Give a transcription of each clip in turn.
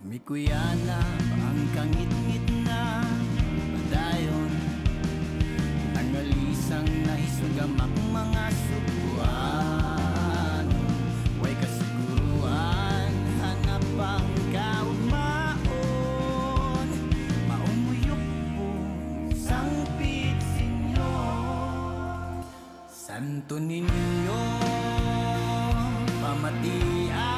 Mikuyana ang kangit-ngit na padayon, nangalisang nahisugamak mga subuan. Way kasiguruan, hanap ang kaugmaon, maumuyok po sangpit sinyo. Santo Niño pamatian,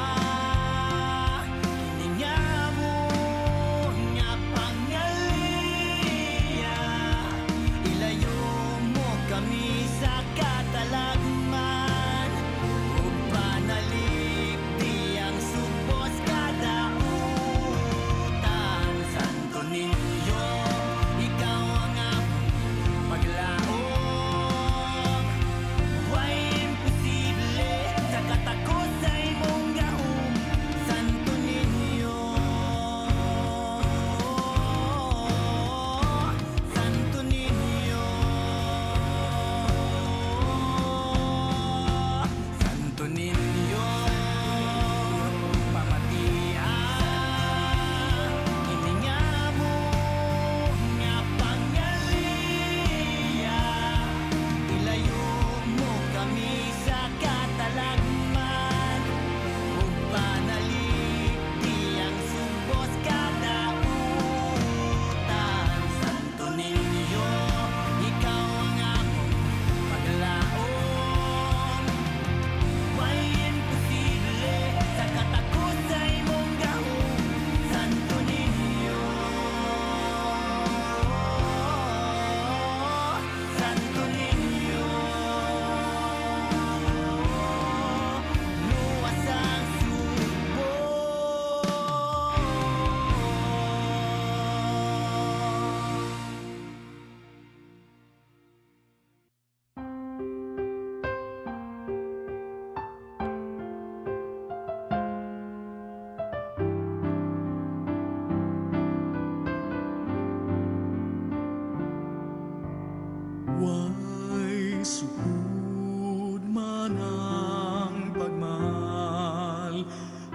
way sukud man ang pagmahal,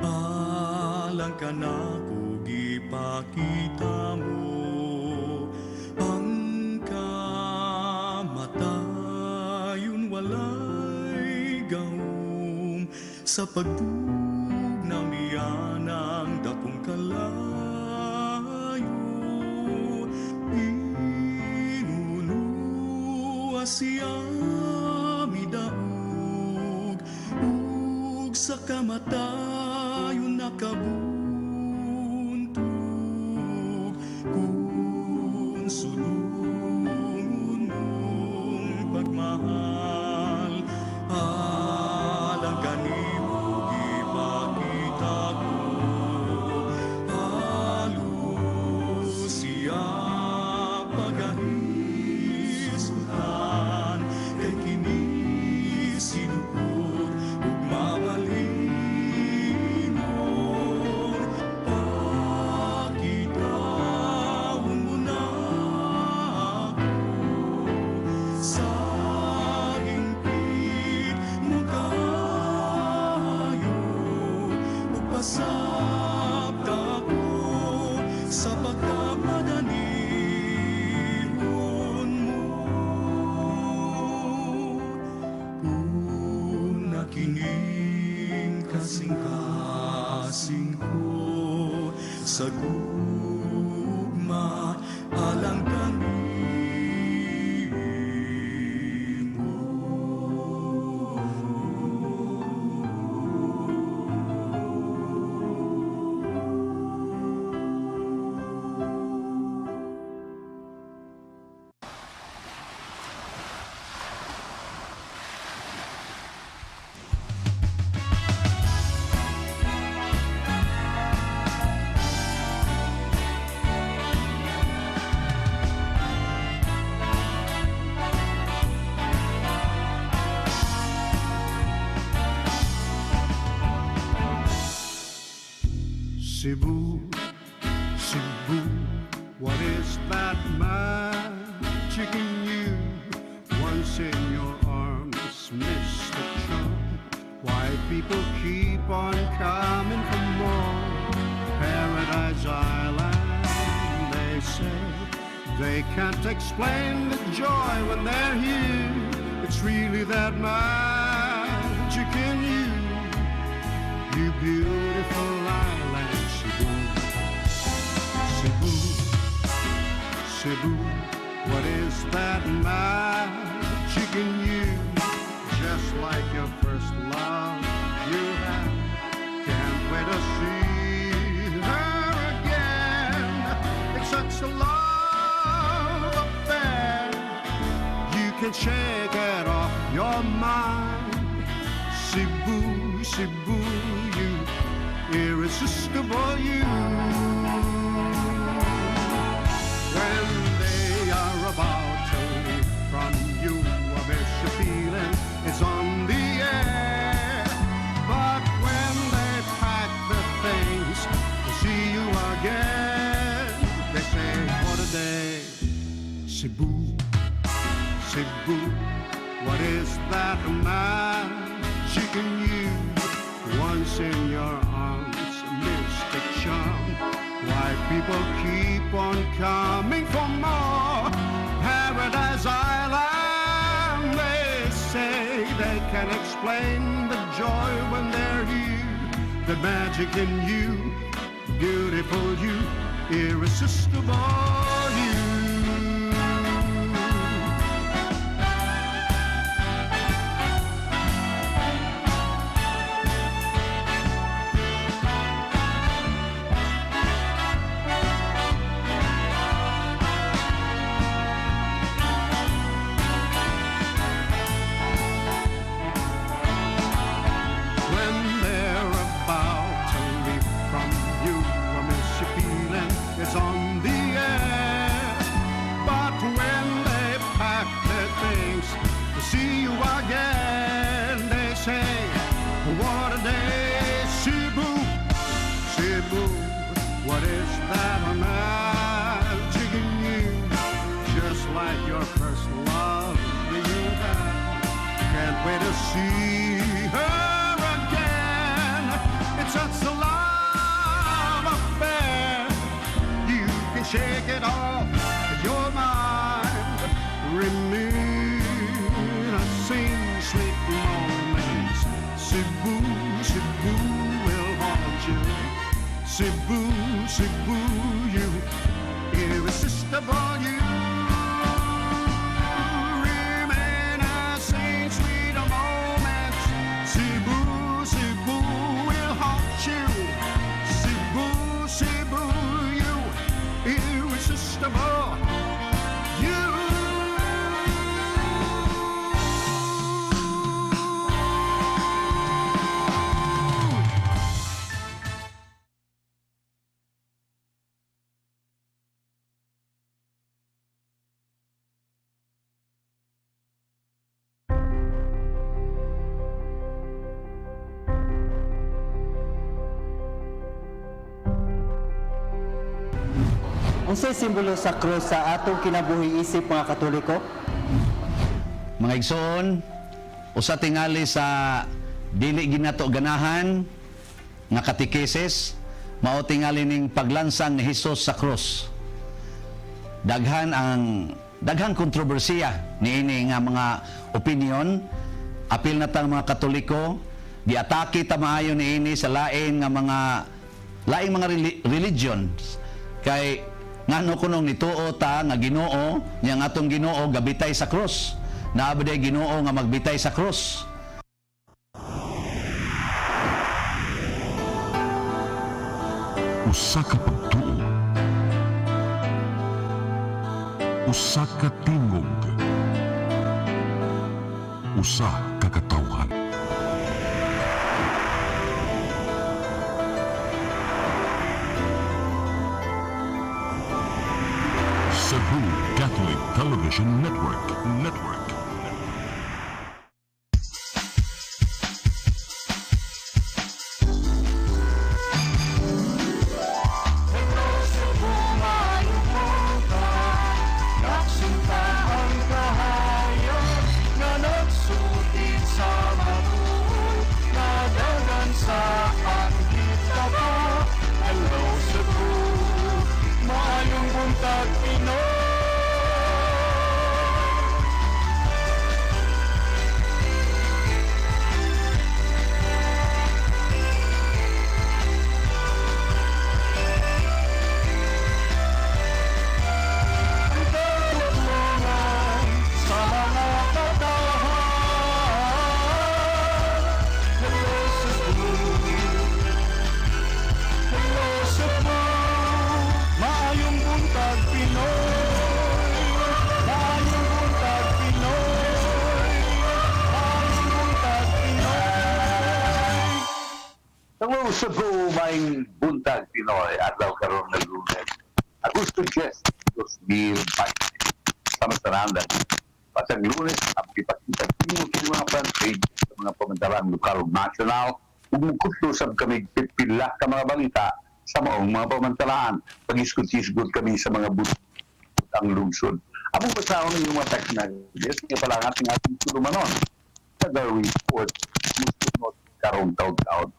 alang ka na ko gipakita mo ang kamatayon walay gawom sa pagtugnaw niya ng dakong kalayo. Siya midaog ug sa kamatayon nakabuntog, kung sulungon mong pagmahal alang kanimo gipakita ko halos siya pagahisutan kay kini sinugod ug mabalingon. Pakitawon mo na ako sa hingpit mo kayo ug pasabta ko sa pagkapadanihon mo. Una kining kasing-kasing ko sa gugma alang kanimo. Cebu, Cebu, what is that magic in you? Once in your arms, Mr. Chum, why people keep on coming for more? Paradise They can't explain the joy when they're here. It's really that magic in you. You beautiful island, Cebu. Cebu, Cebu, what is that magic in you? Just like your first love you had. Can't wait to see her again. It's such a love affair. You can shake it off your mind. Cebu, Cebu, you irresistible you. When they are about to leave from you, I bet you feeling it's on the air. But when they pack the things to see you again, they say, what a day. Cebu, Cebu, what is that magic in you? Once in your arms, mystic charm. Why people keep on coming for more? Paradise Island, they say they can explain the joy when they're here. The magic in you, beautiful you, irresistible you. What is that magic in you? Just like your first love that you had. Can't wait to see her again. It's such a love affair. You can shake it off your mind. Reminiscing sweet moments. Cebu, Cebu will haunt you. Cebu, Cebu, you irresistible you. Reminiscing sweet moments. Cebu, Cebu will haunt you. Cebu, Cebu, you irresistible you. Unsay simbolo sa krus sa atong kinabuhi isip mga Katoliko? Mga igsoon, usa tingali sa dili ginato ganahan nga katikeses, mao tingali ning paglansang ni Hesus sa krus. Daghang kontrobersiya niini nga mga opinion, apil na tang mga Katoliko, giatake ta maayo niini sa laing mga religions kay ngano kunong nituo ta nga Ginoo nya nga atong Ginoo gabitay sa krus. Naaba day Ginoo nga magbitay sa krus. Usa ka pagtuo, usa ka tingog, usa ka katawhan. Cebu Catholic Television Network. Hello Cebu, maayong buntag Pinoy. Cebu maing buntag Pinoy adlaw karon nga Lunes. Agosto 10, 2020. Sama sa randan. Pasag Lunes, napipakita kini mga front page sa mga pamantalaan lokal ug national ug mugkusab kami pipila ka mga balita sa maong mga pamantalaan. Pag-isgot-isgot kami sa mga butang lungsod. Among basahon yung mga text na yes, kaya pala ang ating tulumanon. Sa Darwin Report, musunod karong taon-taon.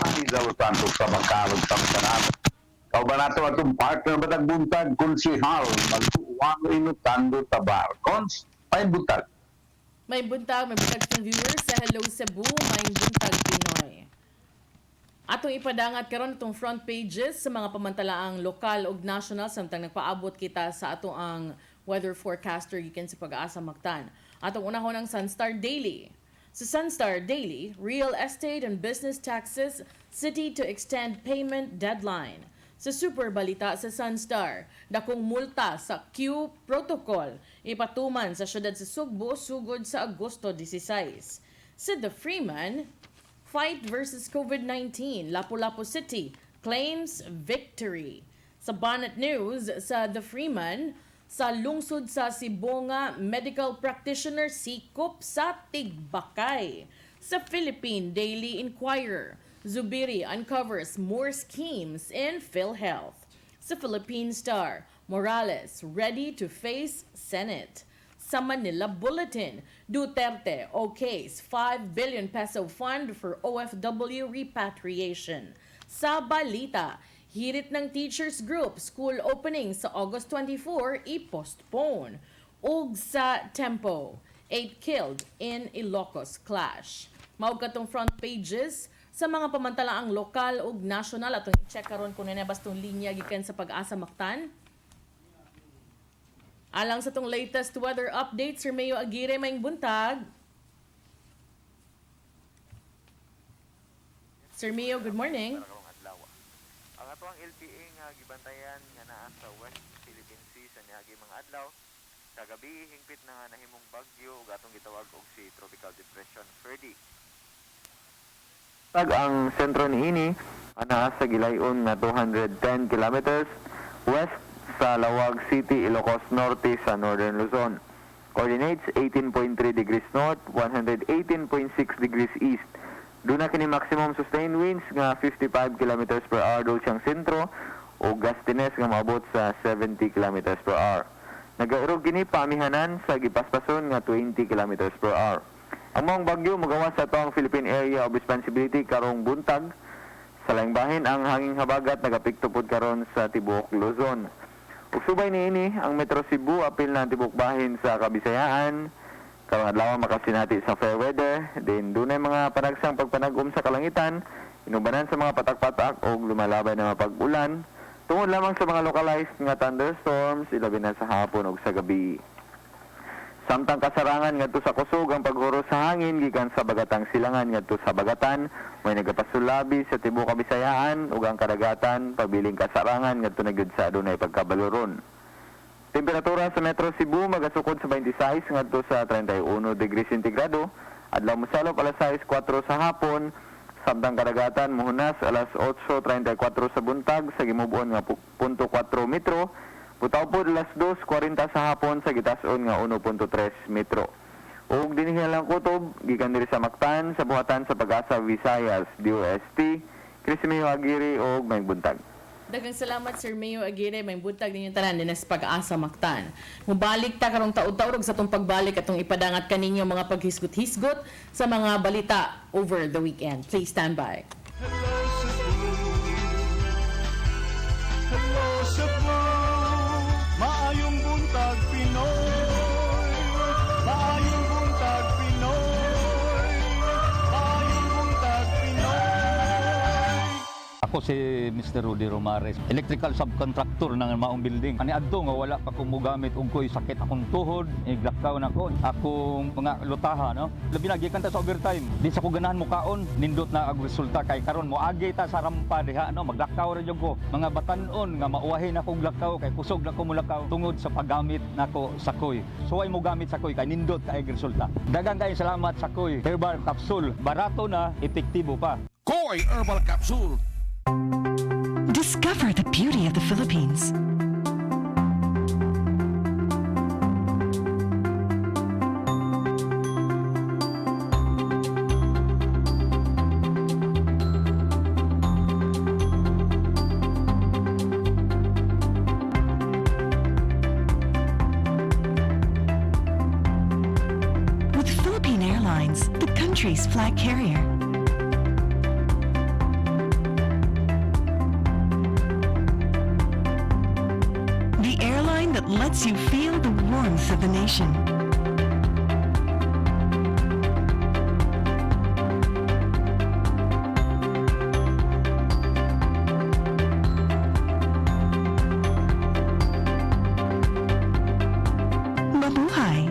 Mani daw tanto sa magkalog sa kanan. Kau ba nato atong partner ba nagbuntag konsehal magtuwang inutando tabar. Cons, may buntag. May buntag sa viewers sa Hello Cebu, may buntag Pinoy. Atong ipadangat karon itong front pages sa mga pamantalaang lokal ug national samtang nagpaabot kita sa atong ang weather forecaster gikan sa Pag-asa Mactan. Atong unahon ang Sunstar Daily. Sa Sunstar Daily, real estate and business taxes, city to extend payment deadline. Sa Super Balita sa Sunstar, dakong multa sa Q Protocol ipatuman sa syudad sa Sugbo sugod sa Agosto 16. Sa The Freeman, fight versus COVID-19, Lapu-Lapu City claims victory. Sa Bonnet News sa The Freeman, sa lungsod sa Sibonga, medical practitioner sikop sa Tigbakay. Sa Philippine Daily Inquirer, Zubiri uncovers more schemes in PhilHealth. Sa Philippine Star, Morales ready to face Senate. Sa Manila Bulletin, Duterte okays 5 billion peso fund for OFW repatriation. Sa Balita, hirit ng teachers group, school opening sa August 24 i-postpone. Ug sa Tempo, 8 killed in Ilocos clash. Maug katong front pages sa mga pamantalaang lokal ug national atong i-check karon kung na bastong linya gikan sa Pag-asa Mactan. Alang sa tong latest weather update, Sir Mayo Aguirre, maing buntag. Sir Mayo, good morning. Ang atuang LPA nga gibantayan nga naa sa West Philippine Sea sa niagi mga adlaw. Sa gabi hingpit na nga nahimong bagyo ug atong gitawag og si Tropical Depression Ferdy. Tag ang sentro niini ana sa gilayon nga 210 kilometers west sa Lawag City, Ilocos Norte sa Northern Luzon. Coordinates 18.3 degrees north, 118.6 degrees east. Doon na kini maximum sustained winds nga 55 kilometers per hour doon siyang sentro o gustiness nga maabot sa 70 kilometers per hour. Nagairog kini pamihanan sa gipaspason nga 20 kilometers per hour. Ang mga bagyo magawas sa toang Philippine Area of Responsibility karong buntag. Sa laing bahin ang hanging habagat nagapikto pod karon sa tibuok Luzon. Ug subay niini ang Metro Cebu apil na tibuok bahin sa Kabisayaan. Karong adlaw makasinati sa fair weather. Then dunay mga panagsang pagpanagom sa kalangitan, inubanan sa mga patak-patak o lumalabay na mapag-ulan. Tungod lamang sa mga localized nga thunderstorms ilabi na sa hapon ug sa gabi. Samtang kasarangan ngadto sa kusog ang paghuro sa hangin gikan sa Bagatang Silangan ngadto sa Bagatan, may nagapasulabi sa tibuok Kabisayaan ug ang kadagatan pabiling kasarangan ngadto na gyud sa adunay pagkabaluron. Temperatura sa Metro Cebu magasukod sa 26 ngadto sa 31 degrees sentigrado, adlaw mosalop alas 6:04 sa hapon, samtang kadagatan mohunas alas 8:34 sa buntag sa gimubuon nga 0.4 metro. Butaw po alas 2:40 sa hapon sa gitason nga 1.3 metro. Ug dinhi lang kutob gikan diri sa Mactan sa buhatan sa Pag-asa Visayas DOST, Chris Mayo Aguirre og may buntag. Daghang salamat Sir Mayo Aguirre, may buntag ninyo tanan din sa Pag-asa Mactan. Mubalik ta karong taud-taud sa tong pagbalik atong ipadangat kaninyo mga paghisgot-hisgot sa mga balita over the weekend. Please stand by. Hello Cebu, hello Cebu, maayong buntag Pinoy, maayong buntag Pinoy, maayong buntag Pinoy. Ako si Mr. Rudy Romares, electrical subcontractor ng maong building. Ani adto nga wala pa ko mogamit og ko'y sakit akong tuhod, iglakaw na ko. Akong mga lutaha, no. Labi na gikan ta sa overtime. Di sa ko ganahan mo kaon, nindot na ang resulta kay karon mo agi ta sa rampa diha, no. Maglakaw ra jud ko. Mga batan-on nga mauwahin akong lakaw kay kusog na ko mulakaw tungod sa paggamit nako sa koy. Suway mo gamit sa koy kay nindot kay resulta. Daghang kay salamat sa koy. Herbal capsule, barato na, epektibo pa. Koi Herbal Capsule. Discover the beauty of the Philippines. With Philippine Airlines, the country's flag carrier. The airline that lets you feel the warmth of the nation. Mabuhay!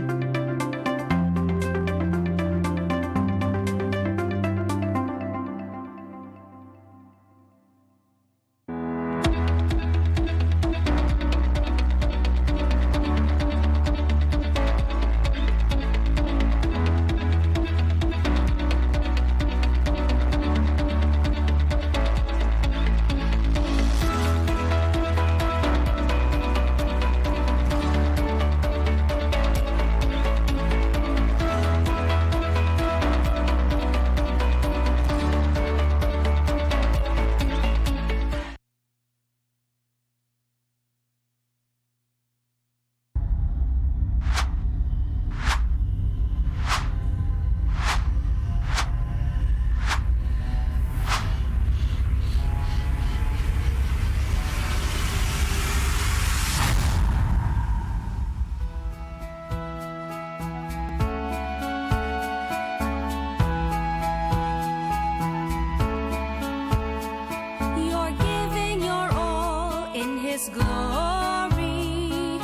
You're giving your all in His glory,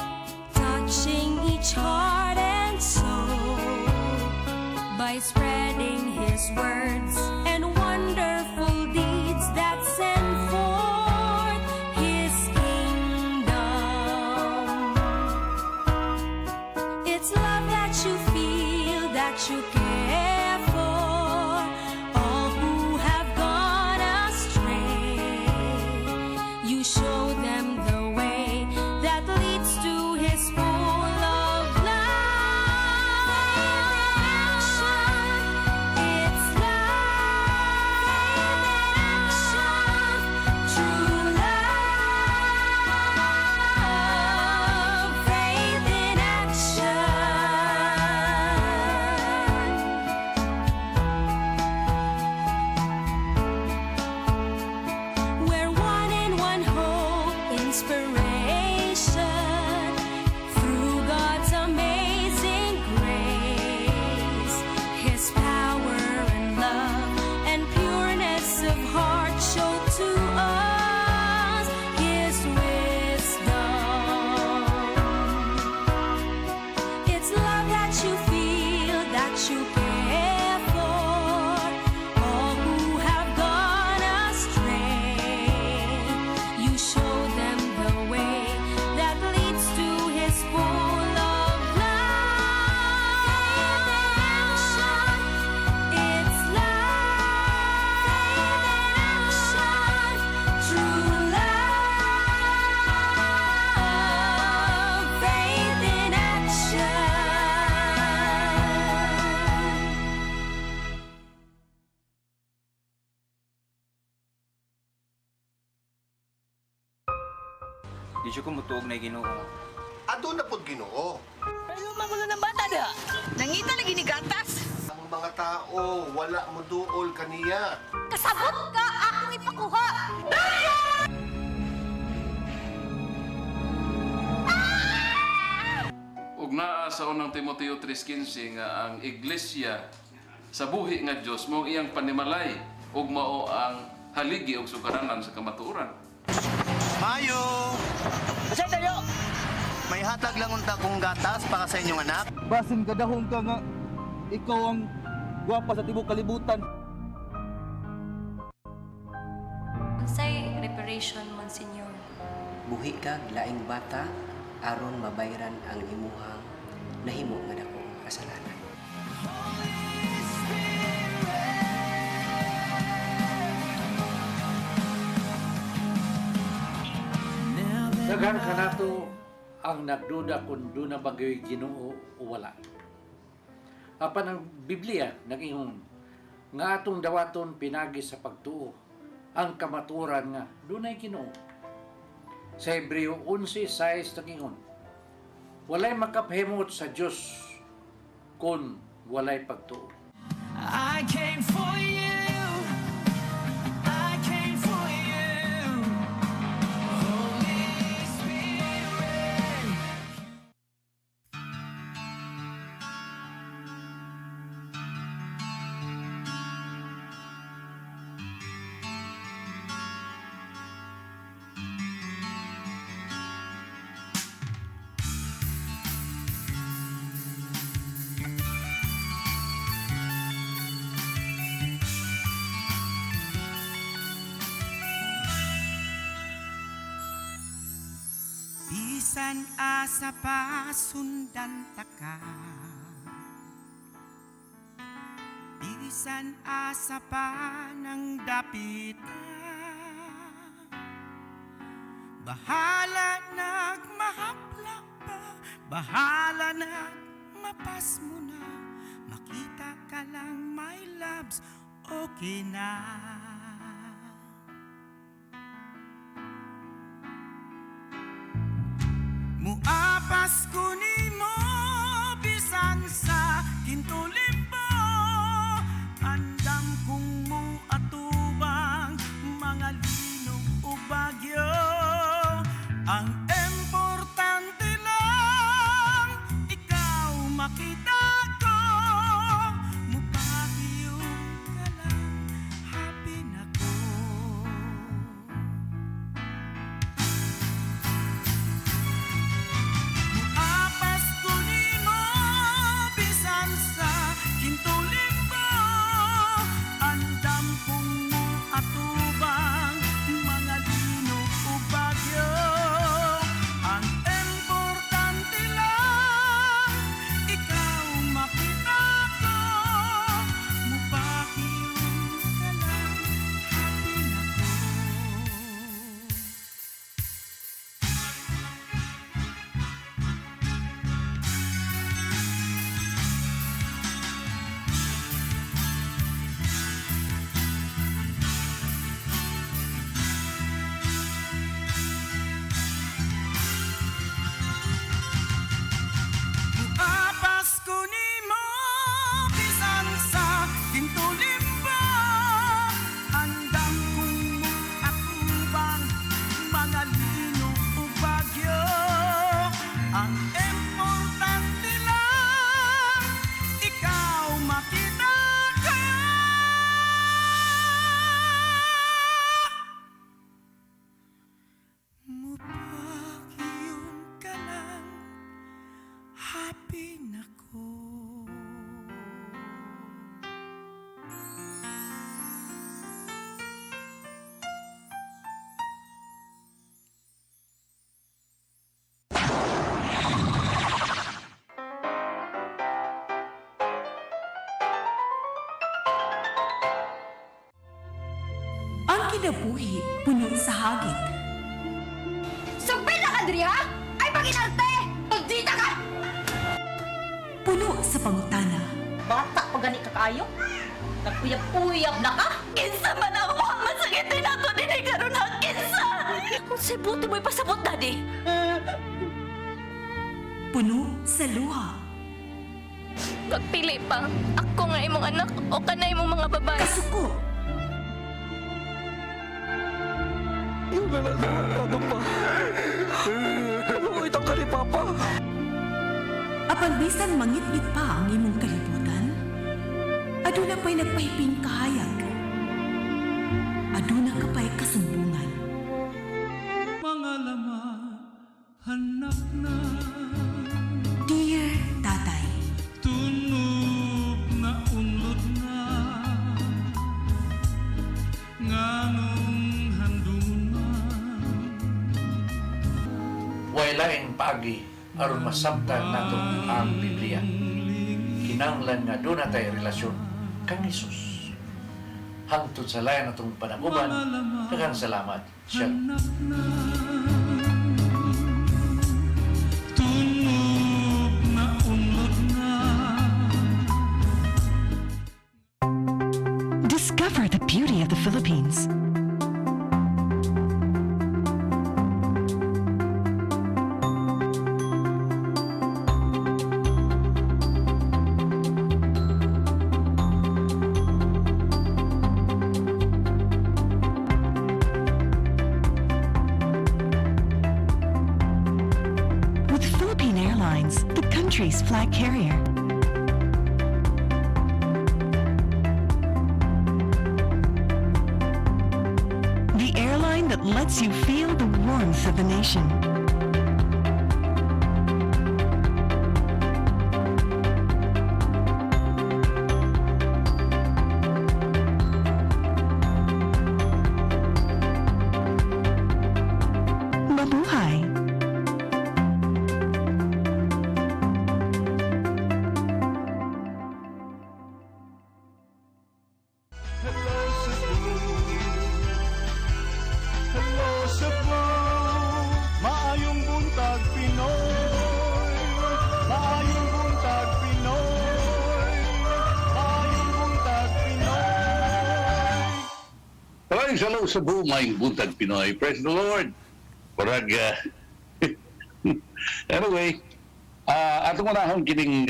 touching each heart and soul by spreading His words and wonderful deeds that send forth His kingdom. It's love that you feel, that you care for all who have gone astray. You show them the way that leads to His full of life. It's love, true love, faith in action. We're one in one hope, inspiration through God's amazing grace. His power and love and pureness of heart show to us His wisdom. It's love that you feel, that you care for all who have gone astray. You show them the way that leads to His full of life. It's love, true love, faith in action. Di siya kumutuog na Ginoo. Ado na pod Ginoo. Pero magulo ng bata da. Nangita lagi ni gatas. Ang mga tao wala mo duol kaniya. Kasabot ka akong ipakuha. Ug naa sa unang Timoteo 3:15 nga ang iglesia sa buhi nga Dios mao iyang panimalay ug mao ang haligi ug sugaranan sa kamatuoran. Mayo! Asa tayo? May hatag lang unta kong gatas para sa inyong anak. Basin kadahong ka nga ikaw ang gwapa sa tibok kalibutan. Unsay reparation, Monsignor? Buhi kag laing bata aron mabayran ang imuhang nahimo nga dakong kasalanan. Daghan ka nato ang nagduda kung doon na bagay Ginoo o wala. Apan ang Biblia nag-ingon nga atong dawaton pinagi sa pagtuo ang kamaturan nga doon ay Ginoo. Sa Hebreo 11:6 nag-ingon, walay makapahimot sa Dios kung walay pagtuo. I came for you. I came for you. Holy Spirit. Bisan asa pa sundan taka, bisan asa pa ng dapita, bahala nagmahapla pa, bahala nagmapas mo na, makita ka lang my loves, okay na. Muapas ko nimo bisan sa kintulimbo, andam kung muatubang mga linog o bagyo. Ang importante lang ikaw makita ko, mupahiyong ka lang, happy na ko. Apas ko nimo bisan sa kintulimbo, andam kung muatubang mga linog o bagyo. Ang importante lang ikaw makita ko, mupahiyong ka lang, happy na ko. Apas ko nimo bisan sa kintulimbo, andam kung muatubang mga linog o bagyo. Ang importante lang ikaw makita ko, mupahiyong ka lang, happy na ko. Ang kinabuhi puno sa hagit. Sabi na ka, Dria! Ay, paginarte! Pagdita ka! Puno sa pangutana. Bata pa gani ka kayo? Nagpuyap-puyap na ka? Kinsa man ako ang masakitin ako din ay karoon ang kinsa! Kung sa buti mo'y pasabot, Daddy! Puno sa luha. Pagpili pa, ako nga imong anak o kanay imong mga babae. Kasuko. Yung ano pa? Ano itong ka ni Papa? Apan bisan mangit-ngit pa ang imong kalibutan, aduna pa'y nagpahiping kahayag. Aduna ka pa'y kasumbungan. Mga laman, hanap na. Dear Tatay, Tunog na unlod na. Nganong handungan. Way laing paagi aron masabtan nato ang Biblia. Kinahanglan nga doon na tayo relasyon kang Isus. Hangtod sa layan natong panaguban, daghang salamat. Shalom. Hanap na. Airlines, the country's flag carrier. The airline that lets you feel the warmth of the nation. Mabuhay! Hello Cebu, maayong buntag Pinoy. Maayong buntag Pinoy. Maayong buntag Pinoy. Maraming salamat sa buong maayong buntag Pinoy. Praise the Lord. Parag, anyway, atong manahon kining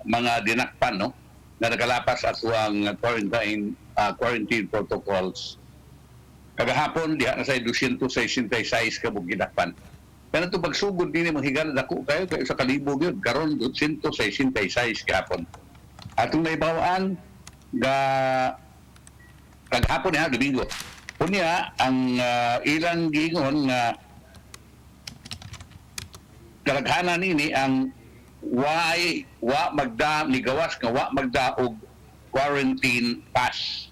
mga dinakpan, no? Na nakalapas ato ang quarantine protocols. Kagahapon, diha na sa 266 ka mong ginakpan. Pero ito pagsugod din yung mahigal dako kayo sa kalibog yun. Karon 266 kahapon. Atong naibawaan, kagahapon niya, Domingo. Kunya, ang ilang gingon nga kalaghanan nini ang wa magda ni gawas nga wa magda og quarantine pass.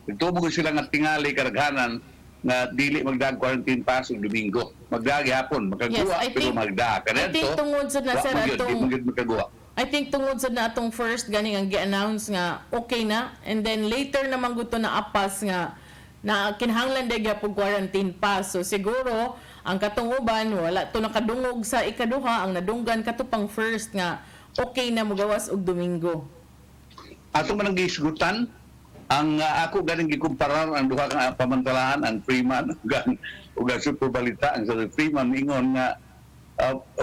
Ito mo sila nga tingali kalaghanan nga dili magda quarantine pass og Domingo. Magda gihapon, makagawa pero magda. I think tungod sa na sir atong makagawa. I think tungod sa na atong first ganing ang gi-announce nga okay na, and then later naman gusto na apas nga na kinahanglan day gyapon quarantine pass. So siguro ang katunguban wala to nakadungog sa ikaduha, ang nadunggan kato pang first nga okay na mogawas og Domingo. Ato man ang gisgutan ang ako ganing gikumparar ang duha ka pamantalaan, ang Freeman ug ang Super Balita. Ang sa Freeman ingon nga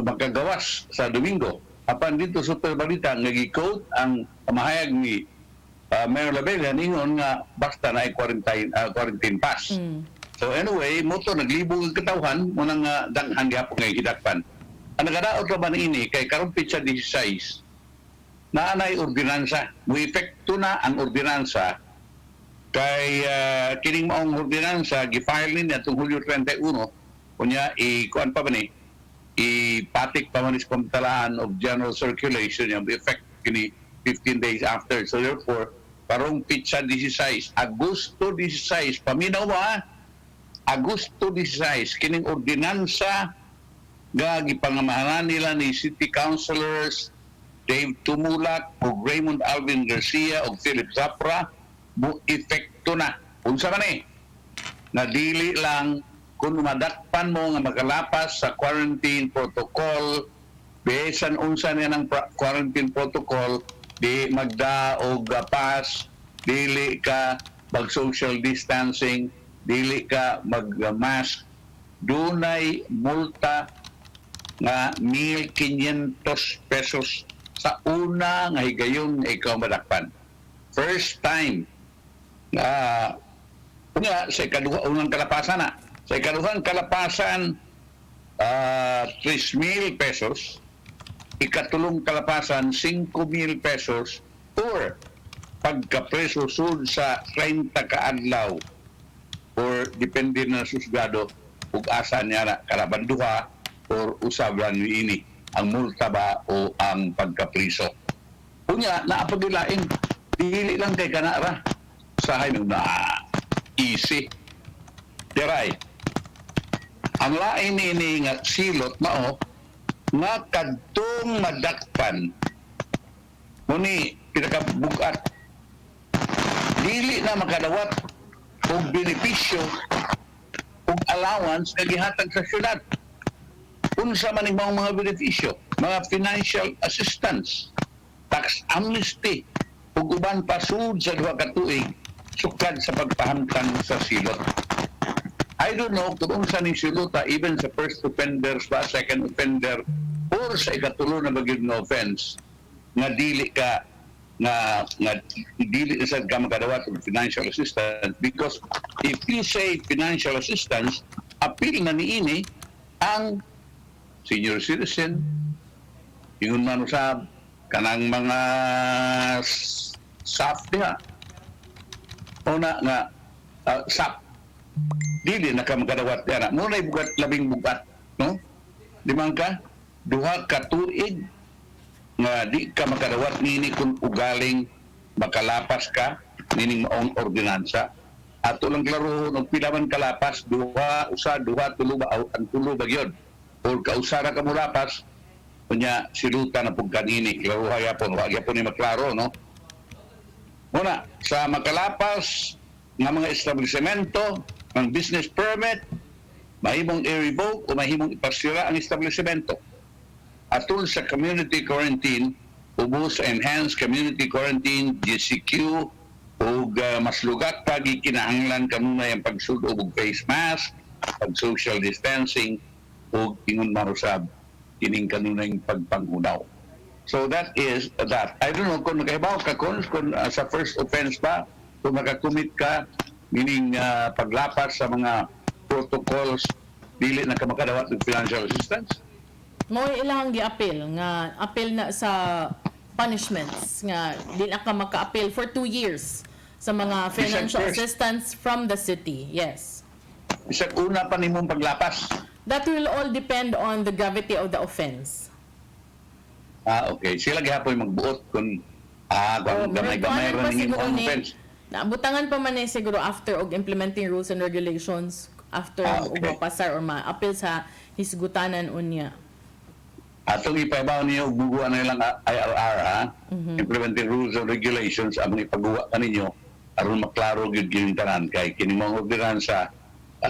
magkagawas sa Domingo. Apan dito Super Balita nga gi-quote ang pamahayag ni Mayor Labella ningon nga basta na ay quarantine pass. So anyway, moto naglibog ang katawhan mo nang daghan gyapon nga hidakpan. Ang nagadaot ra ba ini kay karon pitsa 16 naanay ordinansa. Muepekto na ang ordinansa kay kining maong ordinansa gifile ni atong Hulyo 31 kunya kuan pa ba ni ipatik pa man is pamtalaan of general circulation yung effect kini 15 days after. So therefore, karong pitsa 16, Agosto 16, paminaw mo Agosto 16, kining ordinansa nga gipangamahanan nila ni City Councilors Dave Tumulak o Raymond Alvin Garcia o Philip Zapra, mo epekto na. Unsa man na dili lang kung madakpan mo nga magalapas sa quarantine protocol, besan unsa niya ng quarantine protocol, di magda og pass, dili ka mag-social distancing, dili ka mag-mask, dunay multa nga 1,500 pesos sa una nga higayon nga ikaw madakpan. First time nga sa ikaduha unang kalapasan na. Sa ikaduhang kalapasan 3,000 pesos, ikatulong kalapasan 5,000 pesos, or pagkapreso sud sa 30 ka adlaw or depende na susgado ug asa niya na karabanduha or usab lang ini ang multa ba o ang pagkapriso. Unya naapagilain dili lang kay kanara sa hayong na easy. Diray. Ang lain ini nga silot mao nga kadtong madakpan muni pinakabugat dili na makadawat og benepisyo og allowance nga gihatag sa syudad. Unsa man ang mga benepisyo, mga financial assistance, tax amnesty ug uban pa sud sa duha ka tuig sukad sa pagpahamtang sa silot. I don't know kung unsa ning silota even sa first offenders ba, second offender, or sa ikatulo na bagid na offense nga dili ka nga dili sa ka makadawat og financial assistance, because if you say financial assistance, appeal na niini ang senior citizen, ingon man usab kanang mga SAP diha. Una nga SAP dili na ka makadawat diha. Muna bugat labing bugat, no? Di man ka duha ka tuig nga di ka makadawat nini kung ugaling makalapas ka nining maong ordinansa. Ato lang klaro ng pilaman kalapas duha tulo ba ang tulo ba gyud. O kausara ka mulapas kunya siluta na pug kanini klaro hayapon wa gyapon ni maklaro, no? Muna sa makalapas nga mga establishmento ang business permit mahimong i-revoke o mahimong ipasira ang establishmento. Atol sa community quarantine ubos sa enhanced community quarantine GCQ o mas lugat pa gikinahanglan kanunay ang pagsudo og face mask, pag social distancing o ingon marusab kining kanunay pagpanghunaw. So that is that. I don't know kung nakahibaw ka kung sa first offense ba kung nakakumit ka meaning paglapas sa mga protocols dili na ka makadawat ng financial assistance. Mo ilang gi-appeal nga appeal na sa punishments nga di na ka maka-appeal for 2 years sa mga financial assistance from the city. Yes. Bisag una pa nimong paglapas. That will all depend on the gravity of the offense. Okay. Sila gihapon magbuot kung gamay-gamay ra ning imong offense. Butangan pa man siguro after og implementing rules and regulations after og mapasar or ma-appeal sa hisgutanan unya. Atong ipahibaw niyo og buguan na ilang IRR ha. Implementing rules and regulations ang ipagawa kaninyo aron maklaro gyud kining tanan kay kini mga ordinansa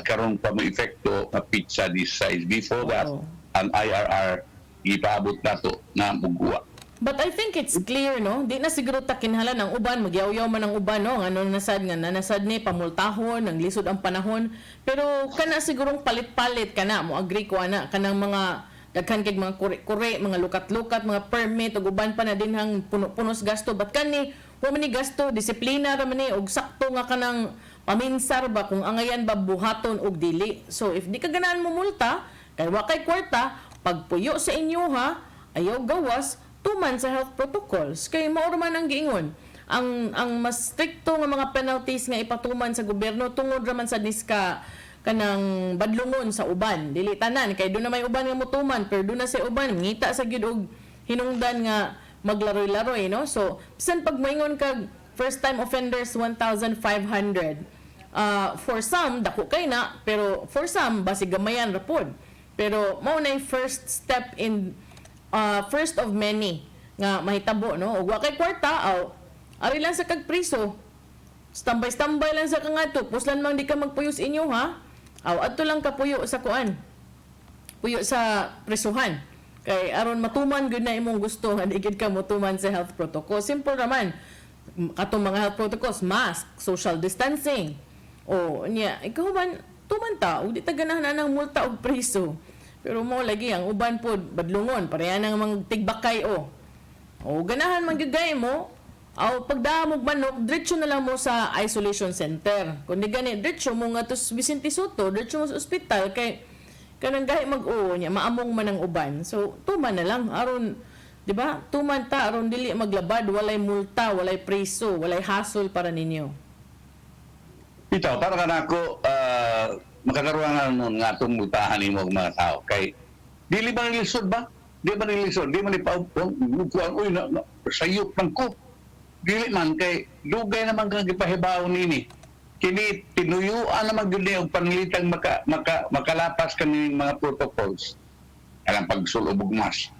karon pa mo epekto nga pizza this size. Before that ang IRR ipaabot nato na buguwa. But I think it's clear, no? Di na siguro takinhala ng uban, magyaw-yaw man ang uban, no? Ano nanasad ni pamultahon, ng lisod ang panahon. Pero kana sigurong palit-palit kana mo agree ko ana kanang mga daghan kay mga kure-kure, mga lukat-lukat, mga permit ug uban pa na dinhang punos gasto. But kani wa man ni gasto, disiplina ra man ni og sakto nga kanang paminsar ba kung angayan ba buhaton og dili. So if di ka ganahan mo multa, kay wa kay kwarta, pagpuyo sa inyo ha, ayaw gawas tuman sa health protocols kay mao man ang giingon ang mas stricto nga mga penalties nga ipatuman sa gobyerno tungod ra man sa diska kanang badlungon sa uban dili tanan kay do na may uban nga motuman pero do na sa uban ngita sa gyud og hinungdan nga maglaroy-laroy, no? So bisan pag moingon kag first time offenders 1,500 for some dako kay na pero for some basig gamayan ra pod pero mao na first step in first of many nga mahitabo, no? Ug wa kay kwarta ari lang sa kagpriso. Standby lang sa kangadto, puslan man di ka magpuyo sa inyo ha. Adto lang ka puyo sa kuan. Puyo sa prisuhan. Kay aron matuman gyud na imong gusto nga di gid ka motuman sa health protocol. Simple raman. Katong mga health protocols, mask, social distancing. Nya ikaw man tuman ta ug di ta ganahan nang multa og priso. Pero mo lagi ang uban pod badlungon pareha nang mga tigbakay ganahan man gyud mo pagdamog manok diretso na lang mo sa isolation center kundi gani diretso mo nga to Vicente Soto diretso mo sa ospital kay kanang gahi nya maamong man ang uban so tuman na lang aron di ba tuman ta aron dili maglabad walay multa walay priso walay hassle para ninyo. Ito para kanako makakaruan nga atong multahan nimo mga tao kay dili ba nilisod ba? Di ba nilisod? Di man ipaupong uy na sayop man ko. Dili man kay dugay naman kang gipahibaw nini. Kini tinuyuan naman gyud og panlitang makalapas kani mga protocols. Alang pagsulod og mask.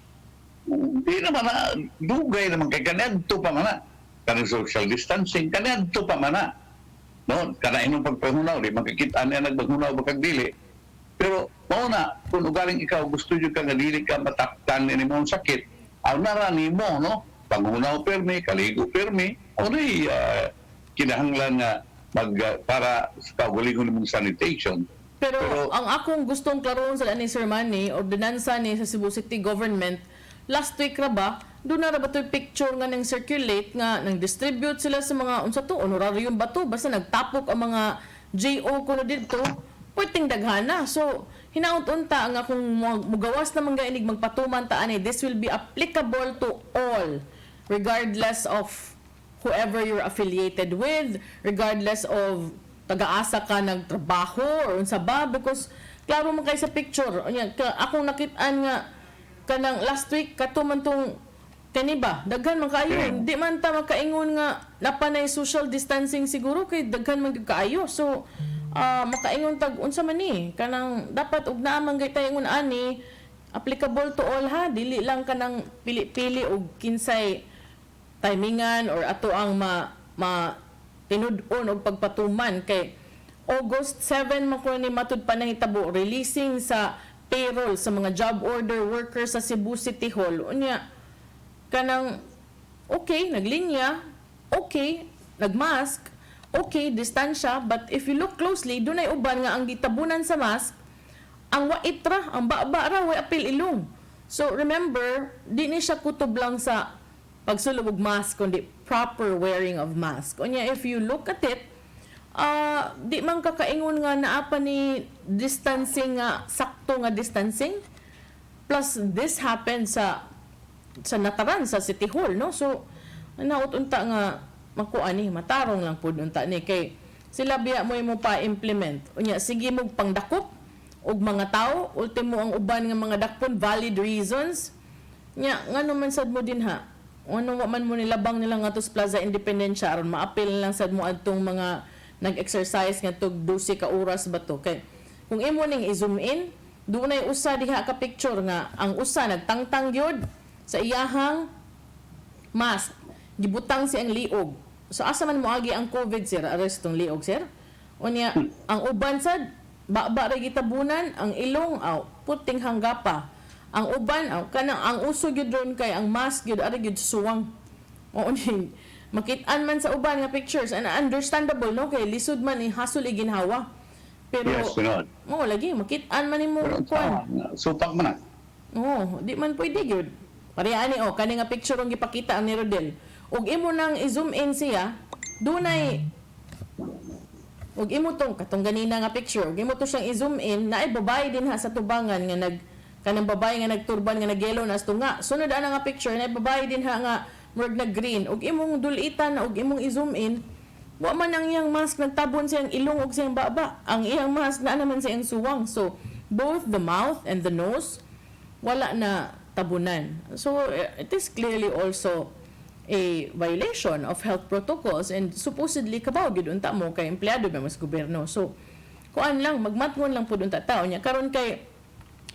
Di naman na dugay naman kay kanadto pa man na. Kanang social distancing kanadto pa man na. No, kana inyong pagpahunaw, di magkakita niya nagpaghunaw ba kag dili. Pero, mauna, kung ugaling ikaw, gusto nyo ka nga dili ka mataktan ni mong sakit, narani mo, no? Panghunaw permi, kaligo permi, kinahanglan nga para sa kaugalingon mong sanitation. Pero ang akong gustong klaroon sa ni Sir Manny, ordinansa ni sa Cebu City Government, last week ra ba, doon na ra ba ito picture nga nang circulate nga nang distribute sila sa mga unsa to honorarium ba to basta nagtapok ang mga JO ko na dito pwedeng daghana so hinaut-unta nga kung mugawas na manggaig magpatuman ta ani, this will be applicable to all regardless of whoever you're affiliated with, regardless of taga-asa ka nagtrabaho or unsa ba, because klaro man kay sa picture akong nakit-an nga kanang last week kato man tong kani ba daghan man kaayo, di man ta makaingon nga napanay social distancing siguro kay daghan man gyud kaayo, so makaingon tag unsa man ni kanang dapat ug naa man gay tayo ingon ani applicable to all ha, dili lang kanang pili-pili og kinsay timingan or ato ang tinud-on og pagpatuman kay August 7 man ko ni matud pa nahitabo releasing sa payroll sa mga job order workers sa Cebu City Hall. Unya kanang okay naglinya, okay nagmask, okay distansya, but if you look closely dunay uban nga ang gitabunan sa mask ang wait ra, ang baba ra way apil ilong. So remember, di ni siya kutob lang sa pagsulog og mask kundi proper wearing of mask. Unya if you look at it, di man kakaingon nga naa pa ni distancing nga sakto nga distancing. Plus this happened sa nataran sa City Hall, no? So naut-unta nga makuan ni matarong lang pud unta ni kay sila biya mo pa implement. Unya sige mo pangdakop og mga tao, ultimo ang uban nga mga dakpon valid reasons. Nya ngano man sad mo din ha? Ano man mo nilabang nila nga to sa Plaza Independencia aron maapil lang sad mo adtong mga nag-exercise nga tog 12 ka oras ba to kay kung imo ning i-zoom in dunay usa diha ka picture nga ang usa nagtangtang gyud sa iyahang mask gibutang siyang liog, so asa man moagi ang COVID sir ares tong liog sir unya ang uban sad baba ra gitabunan ang ilong puting hanggapa ang uban kanang ang uso gyud ron kay ang mask gyud ari gyud suwang o ni makit-an man sa uban nga pictures and understandable no kay lisod man hasol iginhawa pero Yes, sunod. lagi makit-an man nimo kuan Supak man na. di man pwede gyud pareha ni kani nga picture ang gipakita ang ni Rodel ug imo nang i-zoom in siya dunay ug imo tong katong ganina nga picture ug imo to siyang i-zoom in naay babae din ha sa tubangan nga kanang babae nga nagturban nga nagyelo na nga sunod ana nga picture naay babae din ha nga murag na green ug imong dulitan ug imong i-zoom in wa man ang iyang mask nagtabon siyang ilong ug siyang baba ang iyang mask na naman siyang suwang, so both the mouth and the nose wala na tabunan, so it is clearly also a violation of health protocols and supposedly kabaw gid unta mo kay empleyado ba mas gobyerno, so kuan lang magmatngon lang pud unta tawo nya karon kay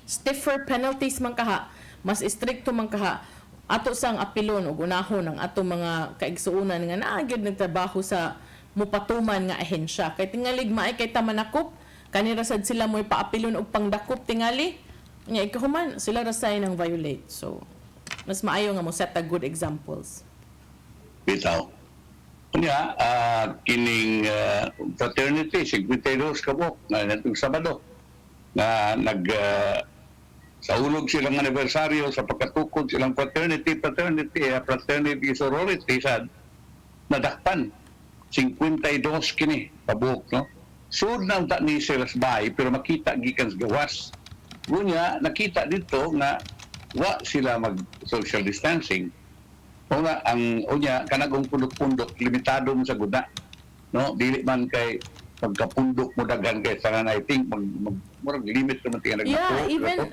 stiffer penalties man kaha, mas stricto man kaha ato sang apilon ug unahon ang ato mga kaigsuonan nga naa gyud nagtrabaho sa mupatuman nga ahensya kay tingalig maay kay tamanakop kanira sad sila moy paapilon og pangdakop tingali nya ikahuman sila ra say nang violate, so mas maayo nga mo set a good examples. Bitaw. Kunya, kining fraternity, 52 kabok, na natong Sabado, na sa ulog silang anibersaryo sa pagkatukod silang fraternity, sorority, sad, nadakpan. 52 kini, pabuk, no? Sud na ang ni Silas Bay, pero makita gikan sa gawas. Kunya, nakita dito na wa sila mag-social distancing. Una kanagong pundok-pundok limitado mo sa guda, no, dili man kay pagkapundok mo daghan kay sanan I think murag limit naman tinga nagnato.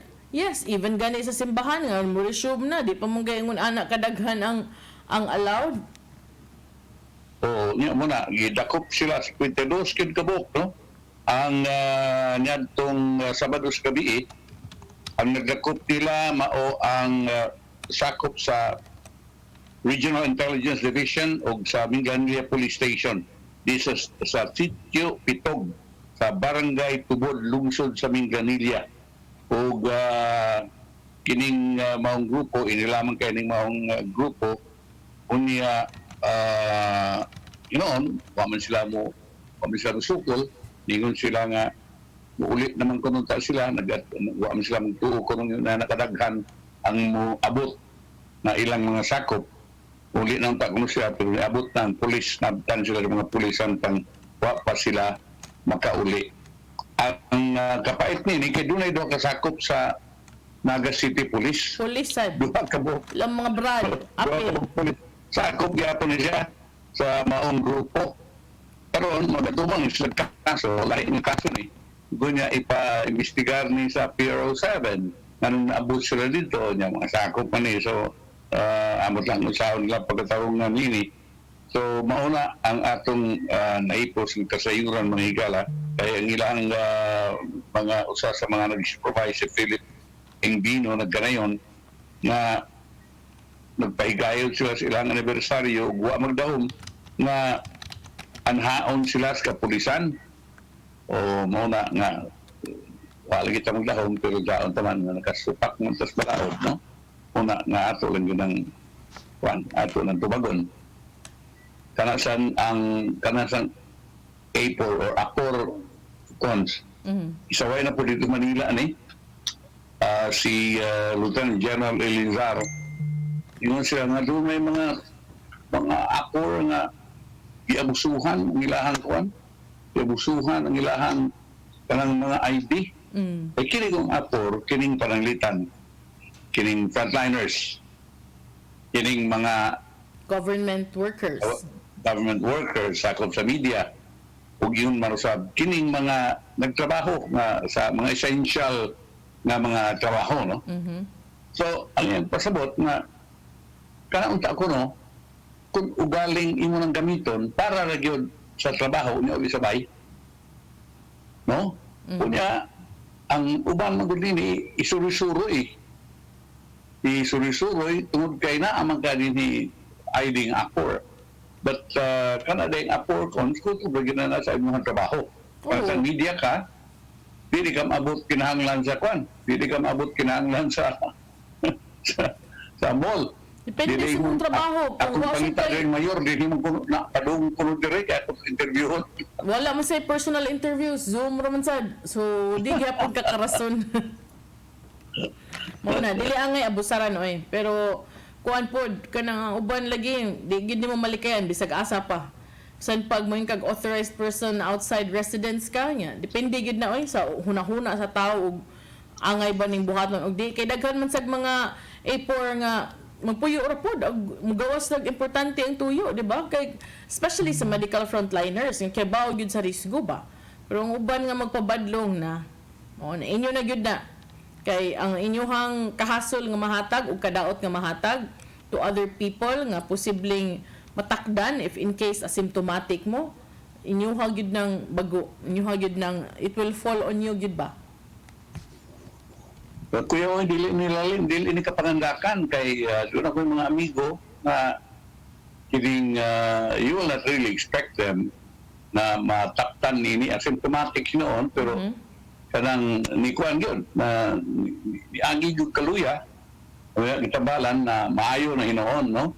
Even gani sa simbahan nga mo resume na di pa mo gayon anak kadaghan ang allowed. Nya mo na gidakop sila sa 52 kid kabok, no, ang niadtong Sabado sa gabi ang nagdakop nila mao ang sakop sa Regional Intelligence Division o sa Minganilla Police Station di sa Sitio Pitog sa Barangay Tubod, lungsod sa Minganilla. O kining maong grupo, inilamang kining maong grupo, unya, wa man sila sukol, ningon sila nga, ulit naman kununta sila, wa man sila magtuo kung na nakadaghan ang abot na ilang mga sakop. Uli nang tak kuno siya, pero niabot ng pulis, nabtan sila ng mga pulisan pang wa pa sila makauli. ang kapait ni kay dunay do kasakop sa Naga City Police. Police sad. Duha ka buok. Ilang mga brad. Apil. Sakop gyapon niya sa maong grupo. Karon magatubang sila kaso, lahi ng kaso ni. Gunya ipa-investigar ni sa Bureau 7. Nganong naabot sila dito niya mga sakop man ni. So amot lang usaw nila pagkatawong nga nini. So mauna ang atong naipos ng kasayuran mga higala kaya ang ilang mga usa sa mga nag-supervise si Philip Engbino nagkanayon na nagpahigayod sila sa ilang anibersaryo ug wa magdahom nga anhaon sila sa kapulisan o mauna nga wala kita magdahom pero daon taman nga nakasupak ng tas balaod no una nga ato lang yun ang ato ng tubagon kanasan A4 or Apor cons isaway na po dito Manila ani si Lieutenant General Elizar yun sila nga doon may mga Apor nga iabusuhan ang ilahang kuan iabusuhan ang ilahang kanang mga ID ay kini kong Apor kining pananglitan kining frontliners kining mga Government workers. Sakop sa media ug yun marusab kining mga nagtrabaho nga sa mga essential nga mga trabaho no so ang pasabot nga kana unta ko no kung ugaling imo nang gamiton para ra gyud sa trabaho niyo isabay no kunya ang uban man gud ni isuri-suroy tungod kay na amang kanini ID nga Apor. But kana dayang Apor kon ko bagay na sa imong trabaho. Para sa media ka, dili ka maabot kinahanglan sa kwan. Dili ka maabot kinahanglan sa sa mall. Depende sa imong trabaho. Ako pangita rin mayor, dili mo kuno na padung kuno dire kay ako interviewon. Wala man say personal interviews, Zoom ra man sad. So di gyapon ka karason. Mo na dili angay abusaran oy. Pero kuan pod kanang uban lagi di gid nimo malikayan bisag asa pa. San pag mo kag authorized person outside residence ka nya. Depende gid na oy sa hunahuna sa tao ug angay ba ning buhaton og di kay daghan man sag mga A4 nga magpuyo ra pod mugawas nag importante ang tuyo, di ba? Kay especially sa medical frontliners, yung kebaw gyud sa risgo ba. Pero ang uban nga magpabadlong na na inyo na gyud na kay ang inyuhang kahasol nga mahatag o kadaot nga mahatag to other people nga posibleng matakdan if in case asymptomatic mo inyuha gyud ng bago inyuha gyud ng it will fall on you gyud ba. Kuya mo dili ni kapangandakan kay doon ako yung mga amigo na kining you will not really expect them na mataktan nini asymptomatic noon pero kanang ni kuan gyud na agi gyud kaluya kaya gitabalan na maayo na hinoon no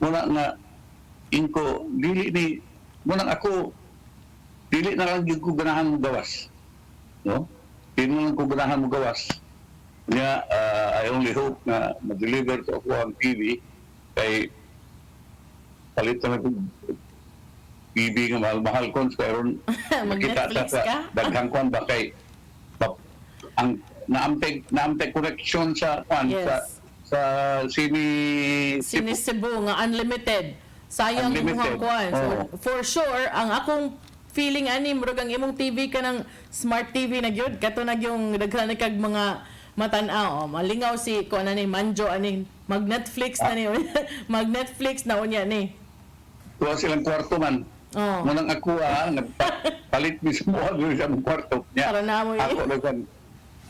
muna nga inko dili ni muna ako dili na lang gyud ko ganahan mo gawas no dili na lang ko ganahan mo gawas kaya I only hope na ma-deliver to ako ang TV kay palit na ko TV nga mahal-mahal kon pero makita sa daghang kuan ba kay ang naamteg correction sa kwan sa Sini Cebu nga unlimited sayang imong kwan so for sure ang akong feeling ani murag ang imong TV kanang smart TV na gyud kato na yung daghan kag mga matan-aw malingaw si ko ani Manjo ani mag Netflix na ni mag Netflix na unya ni tuwa silang kwarto man munang ako nagpalit mismo ako sa kwarto niya para na mo ako nagkan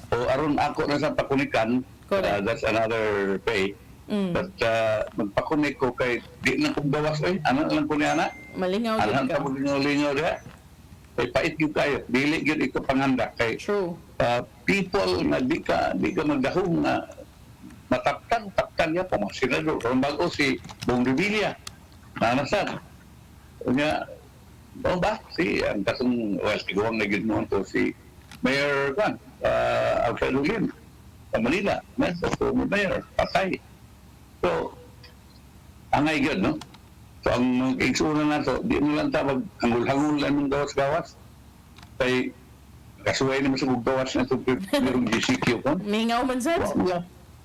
o aron ako na sa pakunikan that's another pay but magpakunik ko kay di na kong gawas ano lang ko niya na malingaw gyud ka malingaw dia kay pait gyud kayo dili gyud iko panganda kay true people na di ka magdahong na mataktan niya pa mga senador kung bago si Bong Revilla nanasad niya ba si ang kasong tiguang na gyud noon to si Mayor Juan Alfredo Lim sa Manila former mayor patay so angay gyud no so ang igsuna na to di mo lang ta mag hangul-hangulan ng gawas-gawas kay kasuway naman sa gugtawas na itong pirong GCQ ko. Mingaw man sad.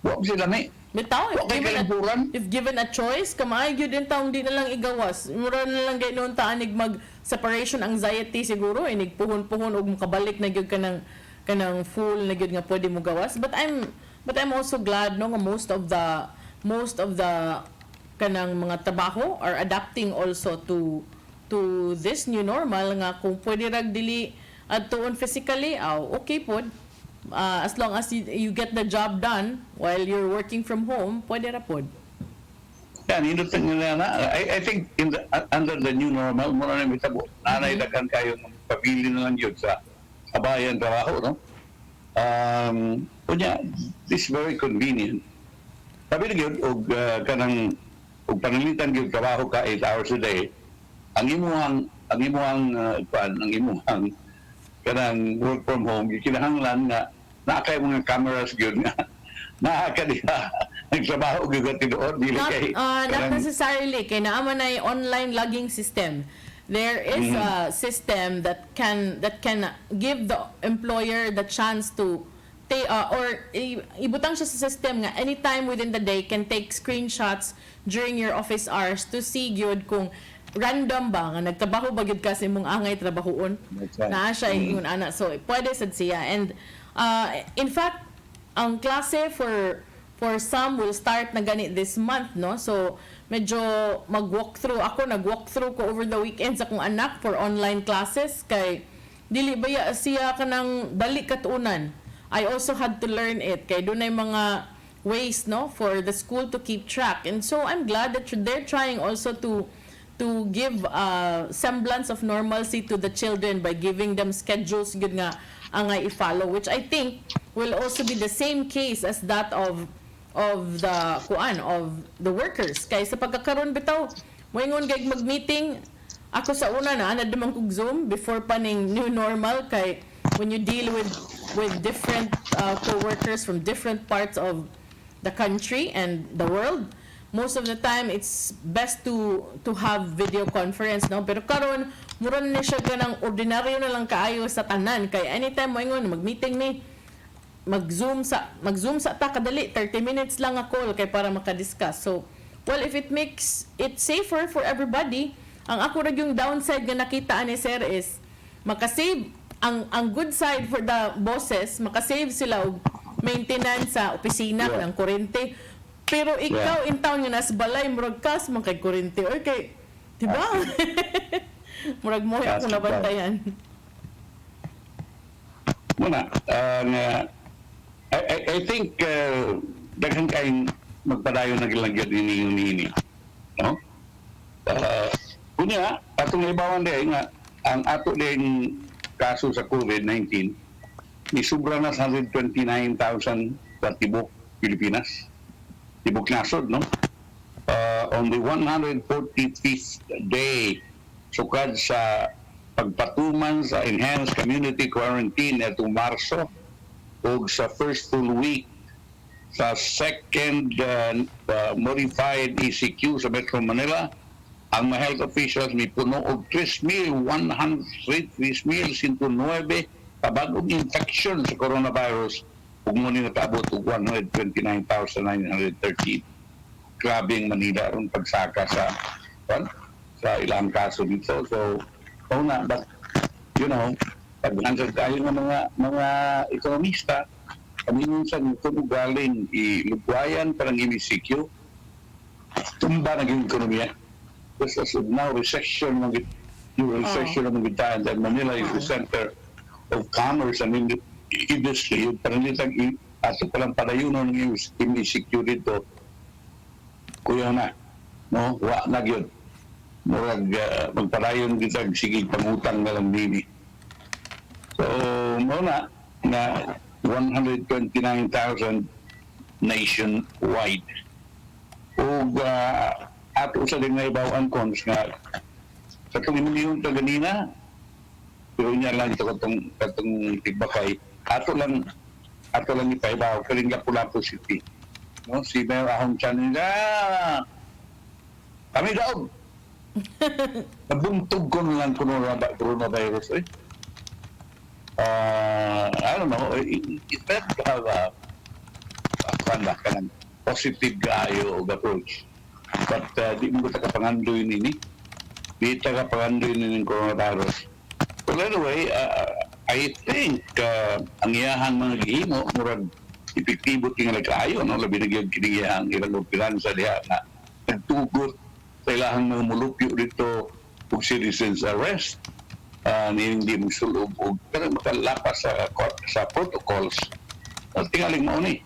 Wa sila ni. Bitaw, Wa kay kalampuran. if given a choice, kamay gyud din taong di na lang igawas. Mura na lang gaynon ta anig mag separation anxiety siguro inig puhon-puhon og makabalik na gyud kanang full na gyud nga pwede mo gawas. But I'm also glad no nga most of the kanang mga trabaho are adapting also to this new normal nga kung pwede rag dili adtuon physically, okay pod. As long as you get the job done while you're working from home, pwede ra pod. Yan, hinutang nila na. I think under the new normal, muna na mitabo. Nanay dagan kayo ng pabili na lang yun sa bayan trabaho, no? Kunya, this is very convenient. Sabi na yun, og panalitan yun trabaho ka 8 hours a day, ang imuhang kanang work from home, kinahanglan nga nakay mga cameras yun nga nakakadiha nagtrabaho gyud tinuod dili kay not necessarily kay naa man ay online logging system. There is a system that can give the employer the chance to ibutang siya sa system nga anytime within the day can take screenshots during your office hours to see gyud kung random ba nga nagtrabaho ba gyud kasi mong angay trabahoon naa siya ingon ana, so pwede sad siya. And in fact ang klase for some will start na gani this month, no? So medyo nag-walk-through ko over the weekend sa kong anak for online classes kay dili ba siya kanang dali katuunan. I also had to learn it kay dunay mga ways, no, for the school to keep track. And so I'm glad that they're trying also to give a semblance of normalcy to the children by giving them schedules good nga angay i-follow, which I think will also be the same case as that of the workers. Kay sa pagkakaroon bitaw moingon kay mag-meeting ako sa una na anad naman kog Zoom before pa ning new normal kay when you deal with different co-workers from different parts of the country and the world, most of the time it's best to have video conference, no? Pero karon mura na siya ganang ordinaryo na lang kaayo sa tanan kay anytime mo ingon mag-meeting ni mag-zoom sa ta kadali 30 minutes lang a call kay para maka-discuss. So well, if it makes it safer for everybody, ang ako ra yung downside nga nakita ani sir is makasave ang good side for the bosses, makasave sila og maintenance sa opisina ng kuryente. Pero ikaw in town nga nas balay murag kas man kay kuryente or kay diba? Murag mo ako nabantayan. Muna, I think daghan kayong magpadayon na gilanggad ini. No? Kunya, atong ibawan din nga, ang ato din kaso sa COVID-19, isubra na sa 129,000 sa tibok Pilipinas. Tibok nasod, no? On the 145th day, sukad sa pagpatuman sa enhanced community quarantine itong Marso, o sa first full week sa second modified ECQ sa Metro Manila, ang mga health officials may puno og 3,109 kabagong infection sa coronavirus ug mo ni natabot og 129,913. Grabing Manila ron pagsaka sa ilang kaso dito. So, but you know, pag-answer tayo ng mga ekonomista, kami minsan kung galing ilugwayan parang MCQ, tumba naging ekonomiya. Because as of now, recession ng tayo, that Manila is the center of commerce and industry. Yung panalitang ato palang padayunan ng MCQ dito, kuya na, no? Wa na yun. Murag magpadayon dito, sige, pangutang na lang dini. So, muna na 129,000 nationwide. O ato sa din na ibawang cons nga sa 2 milyon ka ganina, pero niya lang ito katong tigbakay, ato lang ipaibaw, kaling Lapu-Lapu City. No? Si Mayor Ahong Chan nila, kami daw, nabuntog ko na lang coronavirus. I don't know, it's better to have a positive gayo of approach. But di mo ka pangandoy nini. Di ka pangandoy nini ng coronavirus. Well, anyway, I think ang iyahang mga gihimo, murag epektibo tingala kayo, no? Labi na gyud kini ang ilang operansa diha na nagtugot sa ilahang mga mulupyo dito og citizens arrest. Hindi mo sulog og pero makalapas sa protocols. At tingaling mo ni.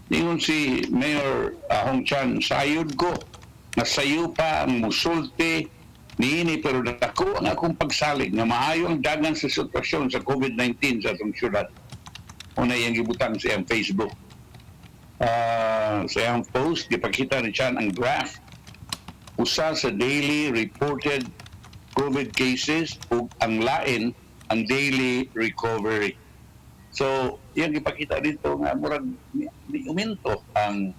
Ningon si Mayor Hong Chan, sayod ko na sayo pa ang musulti niini pero dako ang akong pagsalig na maayo ang dagan sa sitwasyon sa COVID-19 sa atong syudad. Una yung gibutang sa iyang Facebook. Sa iyang post, gipakita ni Chan ang graph. Usa sa daily reported COVID cases ug ang lain ang daily recovery. So, yung ipakita dito nga murag ni uminto ang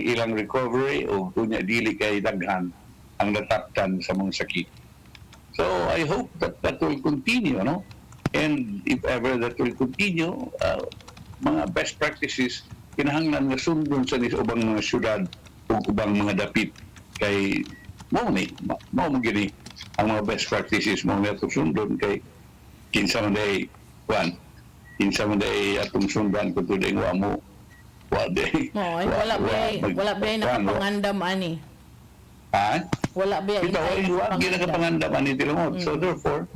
ilang recovery o kunya dili kay daghan ang nataptan sa mga sakit. So, I hope that will continue, no? And if ever that will continue, mga best practices kinahanglan nga sundon sa ubang mga syudad o ubang mga dapit kay mo gini ang mga best practices mo nga sundon kay kinsa man day atong sundan ko tuloy wa mo wala ba nakapangandam ani. Ha? Wala ba ginagapangandam ani tilungod. So therefore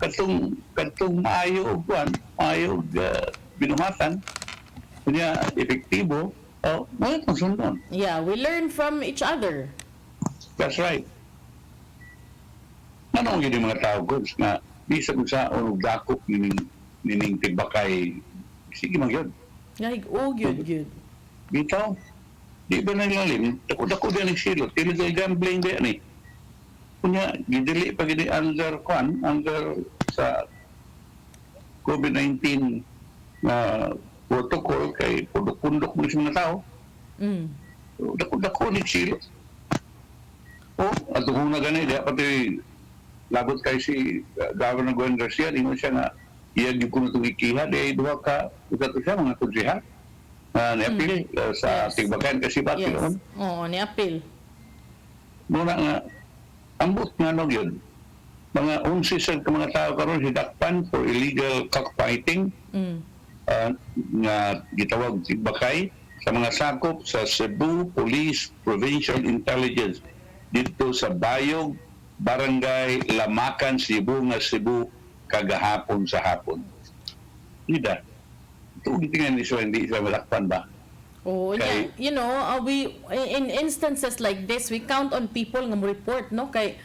katong maayo binuhatan kunya epektibo mo itong sundon. Yeah, we learn from each other. That's right. Ano ang mga tao goods na bisag sa og dakop nining tigbakay sige man gyud. Gyud. Bitaw. Di ba nanglalim? Dako din ang silo. Illegal gambling din ni. Kunya gidili pa gid under sa COVID-19 na protocol kay pundok mo sa mga tao. Dako ni silo. At kung na ganay, di pati labot kay si Governor Gwen Garcia, di mo siya nga iyag yung kung itong ikiha, di duha ka, ito siya mga kunsihan. Ni-appeal sa Tigbakan kasi bati yun. Oo, ni-appeal. Muna nga, ambot nga no yun. Mga 11 sa mga tao karon hidakpan for illegal cockfighting nga gitawag Tigbakay sa mga sakop sa Cebu Police Provincial Intelligence dito sa Bayog, Barangay Lamacan, Cebu kagahapon sa hapon. Ida. Ito tingnan niso hindi siya malakpan ba? Yeah. You know, we in instances like this, we count on people nga mo report, no? Kay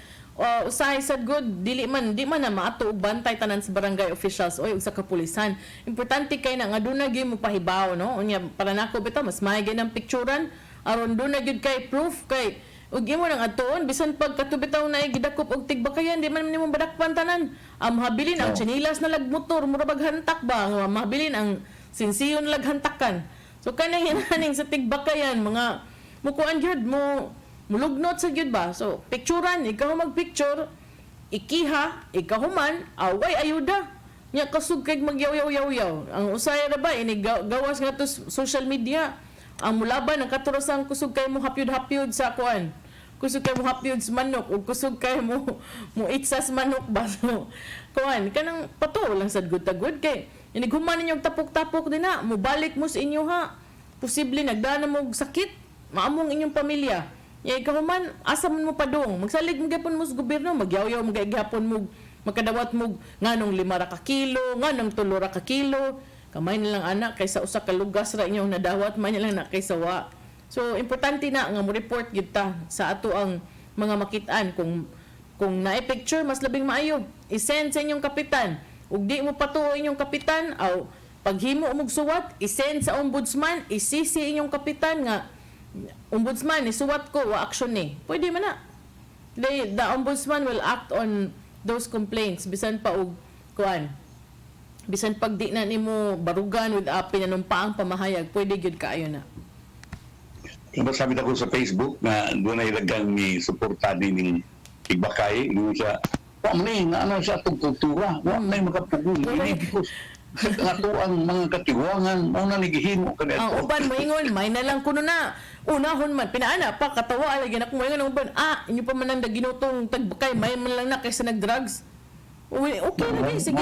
usahay sad good di man na maato og bantay tanan sa barangay officials o sa kapulisan. Importante kay na nga dunay gyud mo pahibaw, no? Unya para nako bitaw mas maayos ng picturean aron dunay gyud kay proof kay ug imo nang atuon bisan pag katubitaw na gidakop og Tigbakayan di man nimo badakpan tanan. Mahabilin ang chinilas na lagmotor mura baghantak ba? Mahabilin ang sinsiyon laghantakan. So kanang hinaning sa Tigbakayan mga mukuan gyud mo mulugnot sa gyud ba? So picturean ikaw magpicture ikiha ikaw human away ayuda. Nya kasug kay magyaw-yaw. Ang usaya ra ba ini gawas nga to social media. Ang mulaban ang katurosang kusog kay mo hapyod sa kuan. Kusog kay mo hapyod sa manok o kusog kay mo itsas manok ba. So, kuan kanang pato lang sad good kay inighuman ninyo tapok-tapok din na mo balik mo sa inyo ha. Posible nagdana mo sakit maamong inyong pamilya. Ya ikaw man asa man mo padung magsalig mo gyapon mo sa gobyerno magyaw-yaw mo gyapon mo makadawat mo nganong 5 ra ka kilo nganong 3 ra ka kilo. Kamay nilang anak kaysa usa ka lugas ra inyong nadawat man nilang na kaysa wa. So importante na nga mo report gid ta sa ato ang mga makit-an kung naay picture mas labing maayo. I-send sa inyong kapitan. Ug di mo patuo inyong kapitan aw paghimo og suwat i-send sa ombudsman, isisi inyong kapitan nga ombudsman isuwat ko wa action ni. Pwede man na. The ombudsman will act on those complaints bisan pa og kuan. Bisan pag di na nimo barugan with pinanumpaang pamahayag, pwede gyud kaayo na. Sabi na ko sa Facebook na doon ay lagang ni suporta din ng Tigbakay, yung siya Wa man nga ano sa atong kultura, wa may makapugong ini because nga to ang mga katiwangan mao na nagihimo Ang kanito. uban moingon, may na lang kuno na. Unahon man pinaana pa katawa alay gyud ako moingon ang uban. Inyo pa man nang ginutong tagbakay, may man lang na kaysa nag-drugs. Uy, okay lagi sige.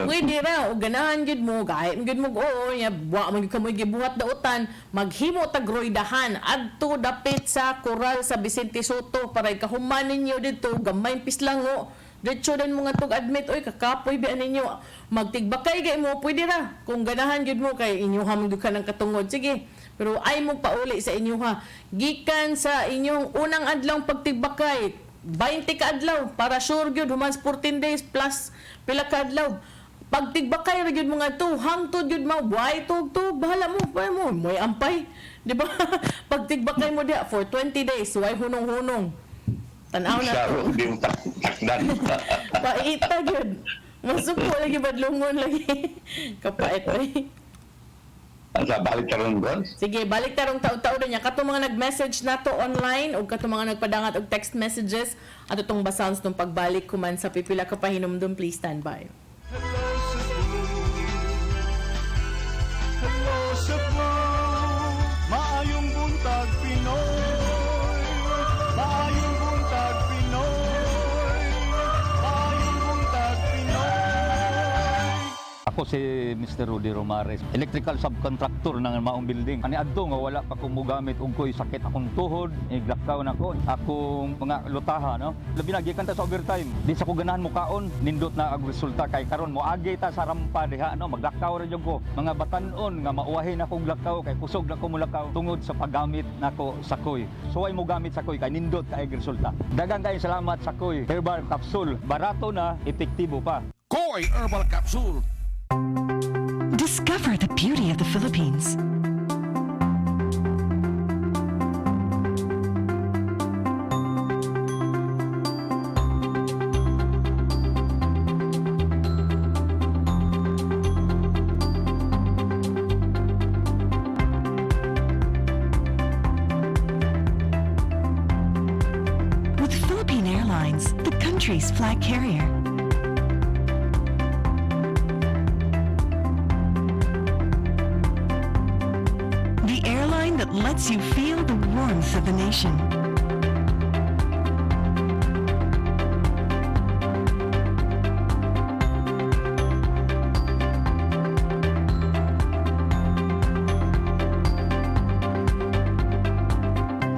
Pwede ra og ganahan gid mo, kahit gid mo oo, ya wa man gyud kamoy gibuhat daotan, maghimo tag roidahan adto dapit sa koral sa Vicente Soto para ikahuman ninyo dito gamay pislango. Diretso din mo nga tog admit, oy kakapoy bian ninyo. Magtigbakay kay mo, pwede ra. Kung ganahan gyud mo kay inyo hamon ka ng katungod, sige. Pero ay mo pauli sa inyo ha. Gikan sa inyong unang adlaw pagtigbakay, 20 ka adlaw para sure gyud human 14 days plus pila ka adlaw. Pagtigbakay ra gyud mo nga to, hangtod gyud mo, why tug bahala mo, moy ampay. Di ba? Pagtigbakay mo dia for 20 days, why hunong-hunong. Tanaw na to. Di mo takdan. Paita gyud. Masuko lagi badlungon lagi. Kapait ay. Sa balik karon gon. Sige, balik tarong taud-taud niya. Katong mga nag-message nato online o katong mga nagpadangat og text messages at itong basounds tong pagbalik kuman sa pipila ka pahinumdum, please stand by. Hello Cebu, maayong buntag Pinoy. Maayong buntag Pinoy. Maayong buntag Pinoy. Ako si Mr. Rudy Romares, electrical subcontractor ng maong building. Ani adto nga wala pa ko mogamit og ko'y sakit akong tuhod, iglakaw na ko. Akong mga lutaha, no? Labi na gikan ta sa overtime. Di sa ko ganahan mo kaon, nindot na ang resulta kay karon mo agi ta sa rampa diha, no? Maglakaw ra jud ko. Mga batan-on nga mauwahi na kong lakaw kay kusog na ko mulakaw tungod sa paggamit nako sa koy. So ay mo gamit sa koy kay nindot kay resulta. Daghang kay salamat sa koy. Herbal capsule, barato na, epektibo pa. Koy Herbal Capsule. Discover the beauty of the Philippines. With Philippine Airlines, the country's flag carrier. The airline that lets you feel the warmth of the nation.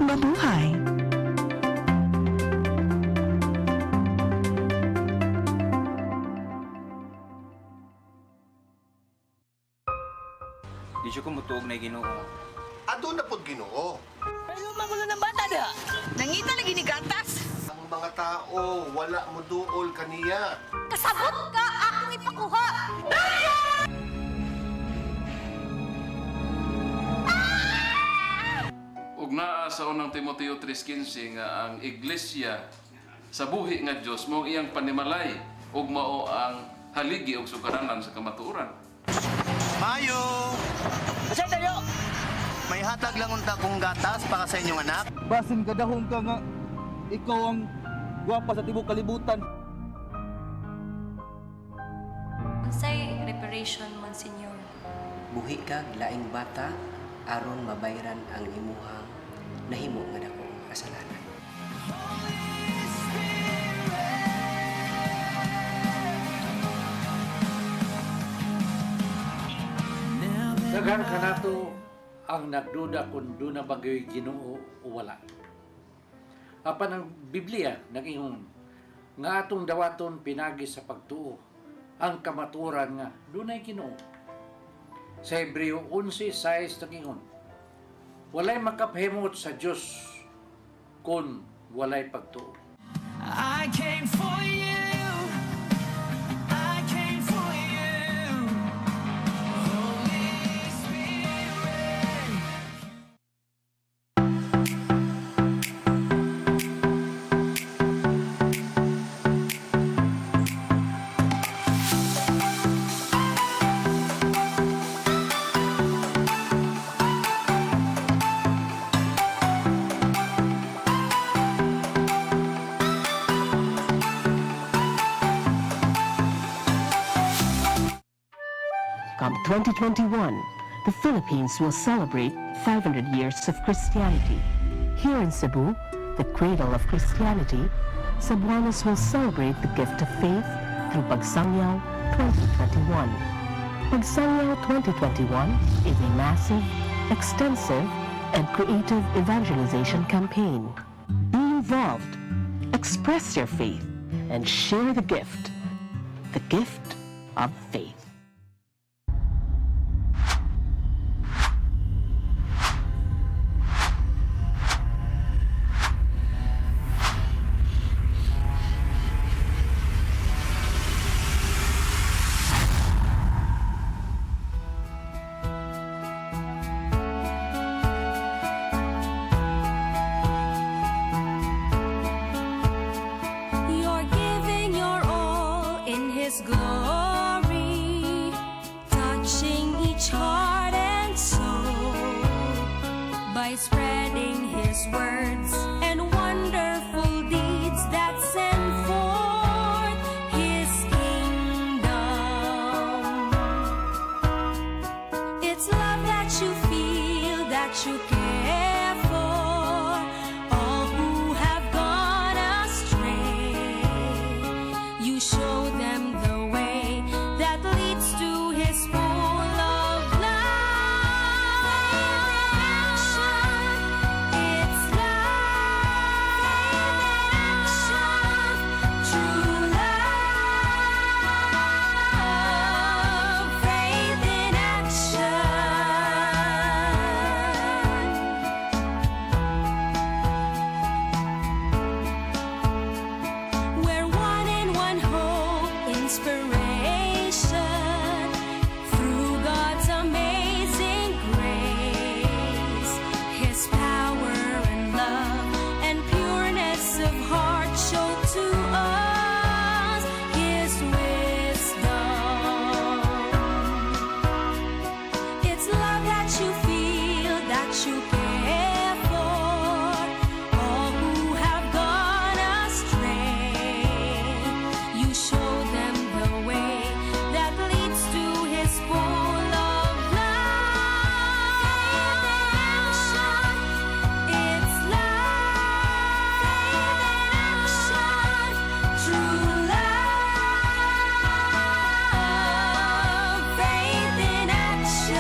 Mabuhay! Di siya kumutuog na Ginoo. Ado na pod Ginoo. Pero magulo ng bata da. Nangita lagi ni gatas. Ang mga tao wala mo duol kaniya. Kasabot ka akong ipakuha. Ug naa sa unang Timoteo 3:15 nga ang iglesia sa buhi nga Dios mao iyang panimalay ug mao ang haligi ug sugaranan sa kamatuoran. Mayo! Asay tayo! May hatag lang unta kong gatas para sa inyong anak. Basin kadahong ka nga ikaw ang gwapa sa tibok kalibutan. Unsay reparation, Monsignor? Buhi kag laing bata aron mabayran ang imuhang nahimo nga dako kasalanan. Daghan ka nato ang nagduda kung doon na bagay Ginoo o wala. Apan ang Biblia nag-ingon nga atong dawaton pinagi sa pagtuo ang kamaturan nga doon ay Ginoo. Sa Hebreo 11:6 nag-ingon walay makapahimot sa Dios kung walay pagtuo. I came for you. I came for you. Holy Spirit. 2021, the Philippines will celebrate 500 years of Christianity. Here in Cebu, the cradle of Christianity, Cebuanos will celebrate the gift of faith through Pagsangyaw 2021. Pagsangyaw 2021 is a massive, extensive, and creative evangelization campaign. Be involved, express your faith, and share the gift of faith. You're giving your all in His glory, touching each heart and soul by spreading His words and wonderful deeds that send forth His kingdom. It's love that you feel, that you care for all who have gone astray. You show them the way that leads to His full of life. It's love, true love, faith in action. We're one in one hope, inspiration through God's amazing grace. His power and love and pureness of heart show to us His wisdom. It's love that you feel, that you care for all who have gone astray. You show them the way that leads to His full of life. It's love, true love, faith in action.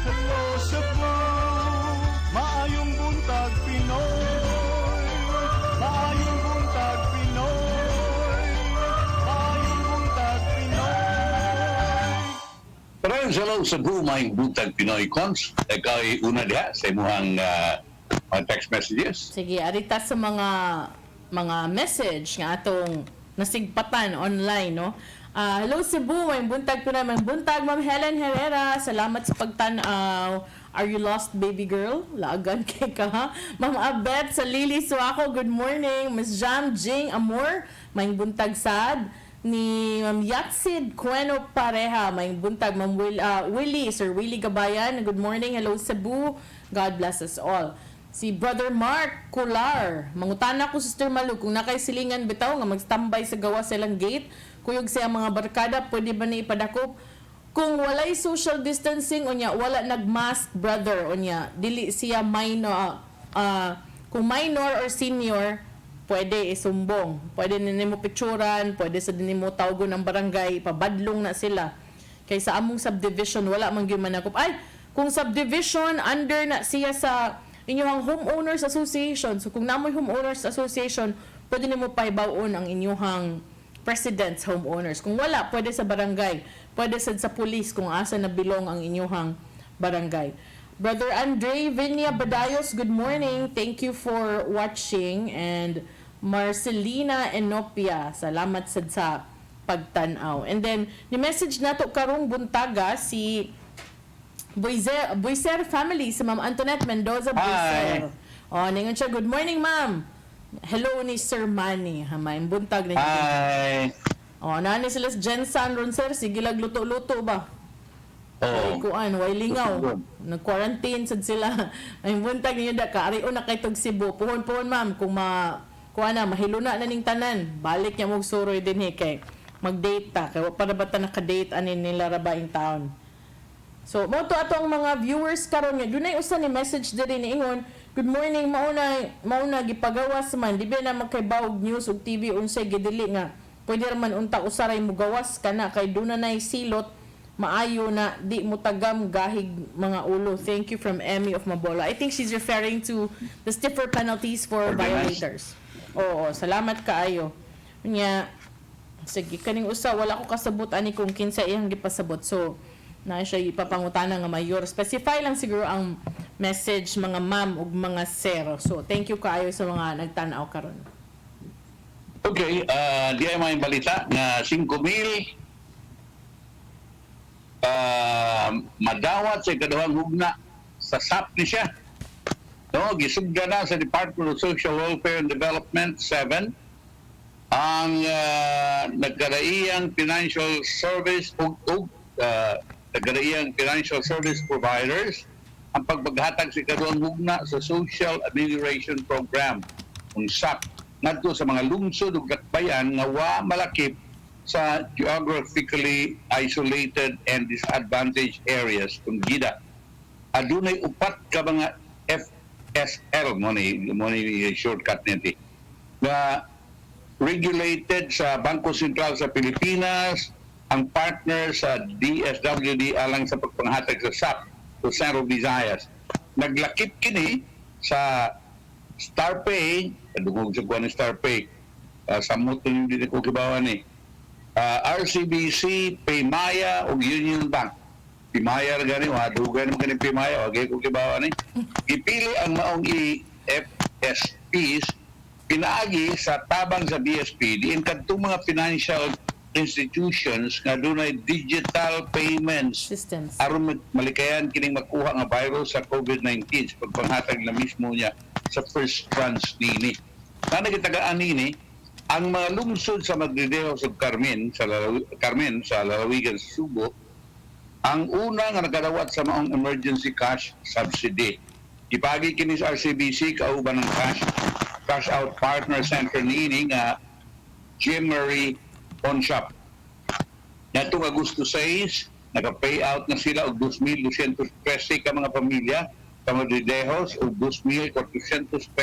Hello Cebu, maayong buntag Pinoy. Maayong buntag Pinoy. Maayong buntag Pinoy. Pero hello Cebu, may buntag Pinoy Cons. Ikaw ay una diha sa imuhang mga text messages. Sige, arita sa mga message nga atong nasigpatan online, no? Hello Cebu, may buntag ko na, may buntag Ma'am Helen Herrera. Salamat sa pagtanaw. Are you lost, baby girl? Laagan kay ka, ha? Ma'am Abet sa Lili Suaco, good morning. Miss Jam Jing Amor, may buntag sad. Ni Ma'am Yatsid Cueno Pareha, may buntag. Ma'am Willie, Sir Willie Gabayan, good morning. Hello Cebu, God bless us all. Si Brother Mark Kular, mangutana ko Sister Malu, kung nakay silingan bitaw nga magstambay sa gawa silang gate, kuyog siya mga barkada, pwede ba na ipadakop? Kung walay social distancing, unya, wala nag-mask, brother, unya, dili siya minor, kung minor or senior, pwede isumbong. Pwede nini mo picturan, pwede sa nini mo tawgon ng barangay, pabadlong na sila. Kaysa among subdivision, wala man gyud manakop. Ay, kung subdivision, under na siya sa inyong homeowners association. So kung namoy homeowners association, pwede nimo paibawon ang inyong president's homeowners. Kung wala, pwede sa barangay. Pwede sa police kung asa na bilong ang inyong barangay. Brother Andre Vinia Badayos, good morning. Thank you for watching. And Marcelina Enopia, salamat sa pagtanaw. And then, ni-message nato karong buntaga si Buiser family, si Ma'am Antoinette Mendoza Buiser. O, ningon siya, good morning ma'am. Hello ni Sir Manny. May buntag na Hi. O, nani sila si Jensan ron sir, sige lag luto-luto ba? Oo. Kuan, way lingaw. Nag-quarantine sad sila. Ay buntag niyo da ka arion na kay tog Cebu. Puhon ma'am kung kuan na mahiluna na ning tanan. Balik niya mo suroy din kay mag-date ta kay para bata naka-date anin nila rabaing taon. So mo to ato ang mga viewers karon nga dunay usa ni message diri ni ingon. Good morning, mauna gipagawas man di ba na magkaybawog news ug TV unsay gidili nga pwede man unta usaray mo gawas kana kay dunay silot maayo na di mo tagam gahig mga ulo. Thank you from Emmy of Mabola. I think she's referring to the stiffer penalties for violators. Oo, salamat kaayo. Nya sige kaning usa wala ko kasabot ani kung kinsa iyang gipasabot. So na siya ipapangutana nga mayor. Specify lang siguro ang message mga ma'am ug mga sir. So thank you kaayo sa mga nagtan-aw karon. Okay, di ay may balita na 5,000 madawat sa ikaduhang hugna sa SAP ni siya. No, gisugda na sa Department of Social Welfare and Development 7 ang nagkaraiyang financial service nagkaraiyang financial service providers ang pagbaghatag sa ikaduhang hugna sa Social Amelioration Program ang SAP ngadto sa mga lungsod ug katbayan nga wa malakip sa geographically isolated and disadvantaged areas kung gida. Adunay upat ka mga FSL mo ni shortcut niti nga regulated sa Bangko Sentral sa Pilipinas, ang partner sa DSWD alang sa pagpanghatag sa SAP sa Central Visayas. Naglakip kini sa StarPay, kadungog sa kuha ni StarPay, sa moto yung dito ko kibawan ni RCBC, Paymaya o Union Bank. Paymaya na gani, wadugan naman gani Paymaya, wagay ko kibawan ni. Ipili ang maong EFSPs, pinaagi sa tabang sa BSP, diin kadtong mga financial institutions nga dunay digital payments systems aron malikayan kining makuha nga virus sa COVID-19 sa pagpanghatag na mismo niya sa first tranche nini. Kana gitagaan nini ang mga lungsod sa Magdideo sa Carmen sa lalawigan sa Subo ang una nga nakadawat sa maong emergency cash subsidy. Ipagi kini sa RCBC kauban ng cash out partner center niini nga Jimmery Pawn Shop. Nitong Agosto 6, naka-payout na sila og 2,213 ka mga pamilya sa Madridejos o 2,434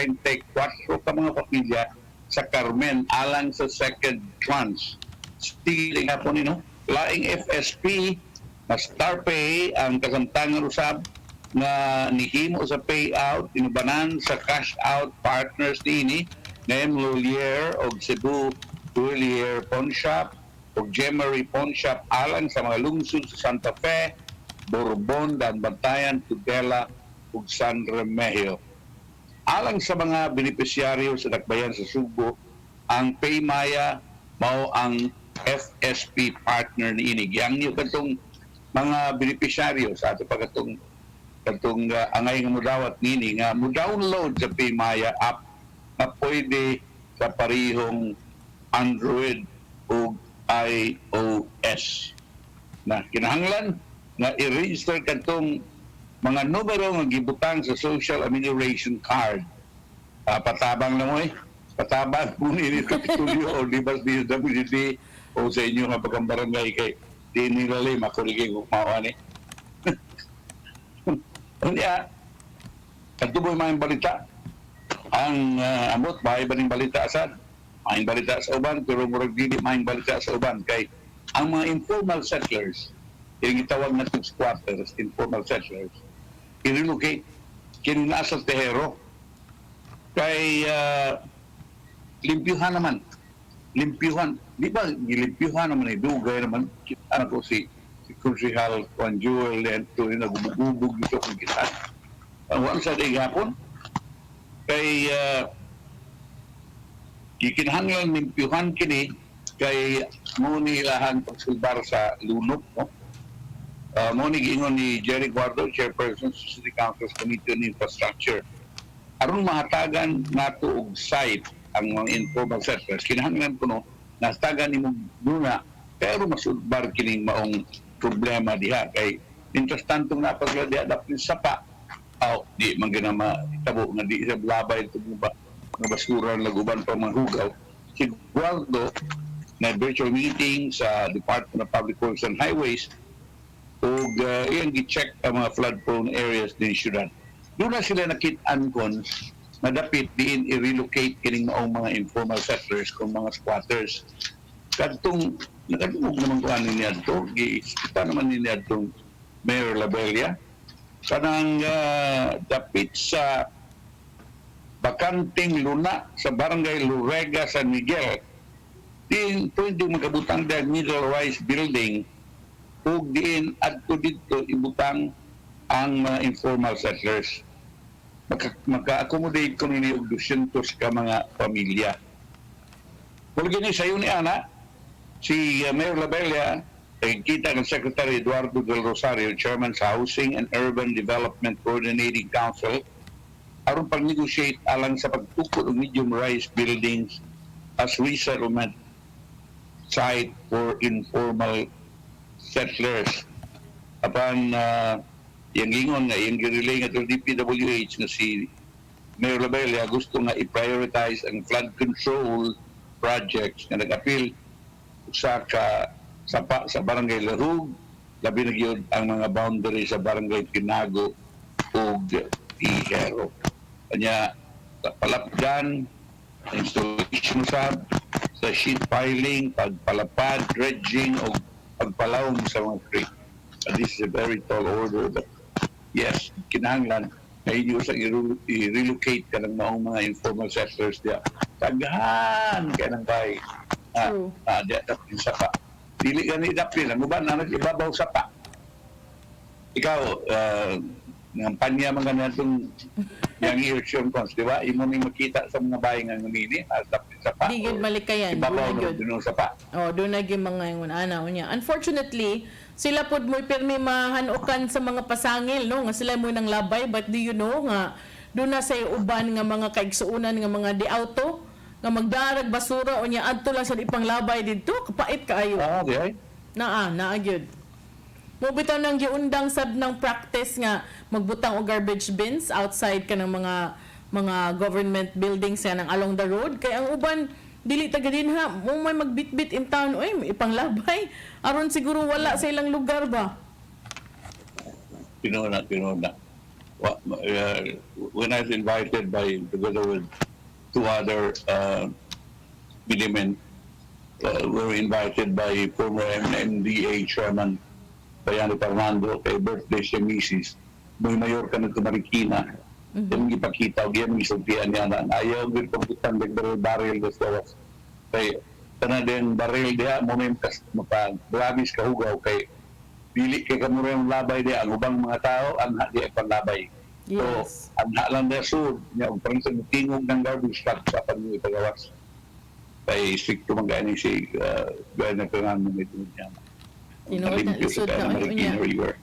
ka mga pamilya sa Carmen alang sa second tranche. Sige nga po nino, laing FSP na StarPay ang kasamtangan usab na nihimo sa payout inubanan sa cash out partners niini ngayon Lolier o Cebu Lolier Pawn Shop o Jemmery Pawn Shop alang sa mga lungsod sa Santa Fe, Bourbon, Bantayan, Tudela ug San Remigio. Alang sa mga benepisyaryo sa dakbayan sa Subo, ang Paymaya mao ang FSP partner ni ini. Yang niyo katong mga benepisyaryo sa ato pagkatong angay nga mudawat nini nga mo-download sa Paymaya app na pwede sa parihong Android o iOS. Na kinahanglan nga i-register katong mga numero nga gibutang sa Social Amelioration Card. Patabang na mo patabang mo ni Kapitulyo o di ba DSWD o sa inyo nga pagkambarangay kay di nila lima kuligay kung mawa ni. Unya, katuboy mga balita. Ang amot, bahay ba ng balita asad? Maing balita sa uban, pero murag dili maing balita sa uban. Kay ang mga informal settlers, yung itawag na squatters, informal settlers, i-relocate, kinina sa tehero. Kay limpyuhan naman. Limpyuhan. Di ba, gilimpyuhan naman, dugay naman. Ano ko si Kunsihal Juan Jewel, and ito yung nagububog dito kung kita. Ang sa digapon, kay kikinhanglan limpyuhan kini kay muni lahan pagsulbar sa lunok, no? Muni giingon ni Jerry Guardo, Chairperson sa City Council's Committee on Infrastructure. Aron mahatagan nato og site ang mga informal settlers, kinahanglan ko no nahatagan nimo duna pero masulbar kining maong problema diha kay Mientras tanto na pagla di adap ni sapa, di man ginama tabo nga di sa labay ito nga basura laguban pa mga hugaw. Si Gualdo na virtual meeting sa Department of Public Works and Highways ug iyang gi-check ang mga flood-prone areas din syudad. Doon na sila nakit-an kon na dapit diin i-relocate kining maong mga informal settlers kung mga squatters. Kadtong nakadungog naman ko ano niya ito, giispita naman niya itong Mayor Labella, kanang dapit sa bakanting luna sa barangay Lurega, San Miguel, din pwede magkabutang dahil middle-rise building ug diin adto dito ibutang ang mga informal settlers. Maka-accommodate ko nini og 200 ka mga pamilya. Kung gini sayo ni Ana, si Mayor Labella, kita ng Secretary Eduardo Del Rosario, Chairman sa Housing and Urban Development Coordinating Council, aron pag-negotiate alang sa pagtukod ng medium-rise buildings as resettlement site for informal settlers. Apan yung ingon nga, yung giriling at DPWH na si Mayor Labella gusto nga i-prioritize ang flood control projects na nag-appeal sa sapa sa barangay Larug, labi na gyud ang mga boundary sa barangay Tinago ug Ihero. Kanya palapdan, installation sa sheet piling, pagpalapad, dredging o pagpalawom sa mga creek. This is a very tall order, but yes, kinahanglan na inyo sa i-relocate ka ng mga informal settlers diya. Tagahan ka ng kay diya sapa. Dili ka ni dapin, ang uban na nag-ibabaw sapa. Ikaw, ngampanya mga na itong yung election cons, di ba? Imo ni makita sa mga bahay nga ngunini, dapin sapa. Di gud malikayan. Ibabaw na doon sapa. Doon na yung mga yung ana niya. Unfortunately, sila pod mo pirmi mahanukan sa mga pasangil, no? Nga sila mo nang labay, but do you know nga doon na sa uban nga mga kaigsuunan nga mga di-auto nga magdarag basura o niya adto lang sa ipanglabay dito, kapait kaayo. Okay. Naa gyud. Mo bitaw nang giundang sad ng practice nga magbutang og garbage bins outside ka ng mga government buildings yan along the road, kay ang uban dili taga din ha, mo may magbitbit in town, oy ipanglabay aron siguro wala sa ilang lugar ba. Pinuna. When I was invited together with two other Bilimen, we were invited by former MDA Chairman Bayani Fernando, kay birthday siya misis. May mayor ka na Marikina. Yung ipakita, yung isultihan niya na ayaw din pagkutang baril dos dawas. Kay kana din baril diya, mo may mapag-labis kahugaw kay dili kay kamo rin labay diya, ang ubang mga tao, anha diya panlabay. Yes. So, anha lang diya sud, yung parang sa tingog ng garbage truck sa panyo ipagawas. Kay strict kumagani si gaya na kanang mga ito niya. Tinuod na lisod na niya.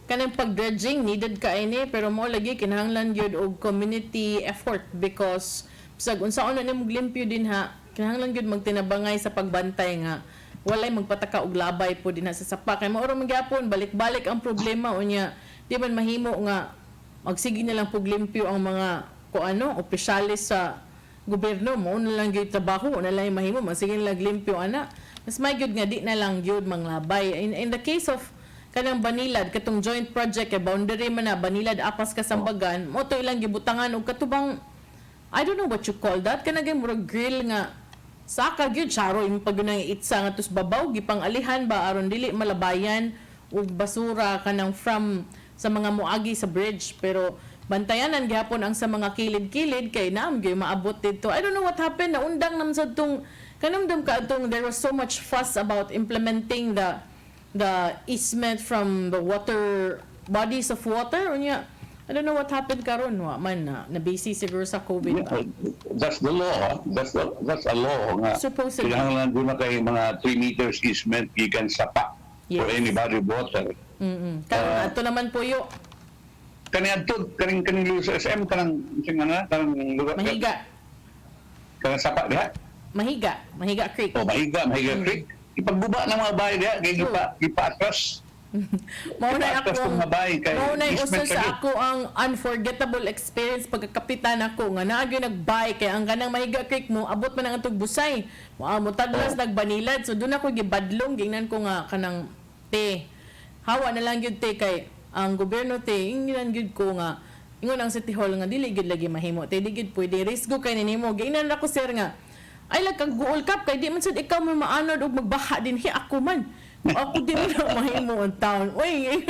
Kanang pag-dredging needed ka ini, pero mo lagi kinahanglan gyud og community effort because bisag unsaon na nimo limpyo din ha, kinahanglan gyud magtinabangay sa pagbantay nga walay magpataka og labay po din sa sapa kay maoro magyapon balik-balik ang problema unya di man mahimo nga magsige na lang pug limpyo ang mga opisyalis sa gobyerno mo na lang gyud trabaho na lang mahimo magsige na lang limpyo ana. Mas may gyud nga di na lang gyud manglabay. In the case of kanang Banilad katong joint project kay boundary man na Banilad apas Kasambagan, mo to ilang gibutangan og katubang I don't know what you call that, kanang murag grill nga saka gyud charo imong pagunang itsa nga tus babaw gipang alihan ba aron dili malabayan og basura kanang from sa mga moagi sa bridge, pero bantayanan gyapon ang sa mga kilid-kilid kay naam gyud maabot dito. I don't know what happened, naundang nam sa tong kanamdam ka atong there was so much fuss about implementing the easement from the water bodies of water unya. I don't know what happened karon wa man na busy siguro sa COVID ba. That's the law. That's a law nga. Supposedly. Kailangan doon na kay mga 3 meters easement gikan sapa for any body of water. Karon ato naman puyo. Kaning lugar sa SM kanang lugar. Mahiga. Kanang sapa diha. Mahiga Creek. Mahiga Creek. Ipagbuba ng mga bahay diha kay gipa-atras. Mauna Ipatas ako, kong mabay kay mauna usa Ismet sa lagi. ako ang unforgettable experience pagkakapitan ako nga naagi nagbike kay ang kanang Mahiga Creek mo abot man ang atog busay. Mo taglas nagbanilad so doon ako gibadlong gingnan ko nga kanang te. Hawa na lang gyud te kay ang gobyerno te ingnan gyud ko nga ingon ang City Hall nga dili gyud lagi mahimo te di gyud pwede risgo kay nimo gingnan ako sir nga ay lag kag Goal Cup kay di man sad ikaw may maanod og magbaha din ako man. Ako di mo na mahimo ang taon. Uy,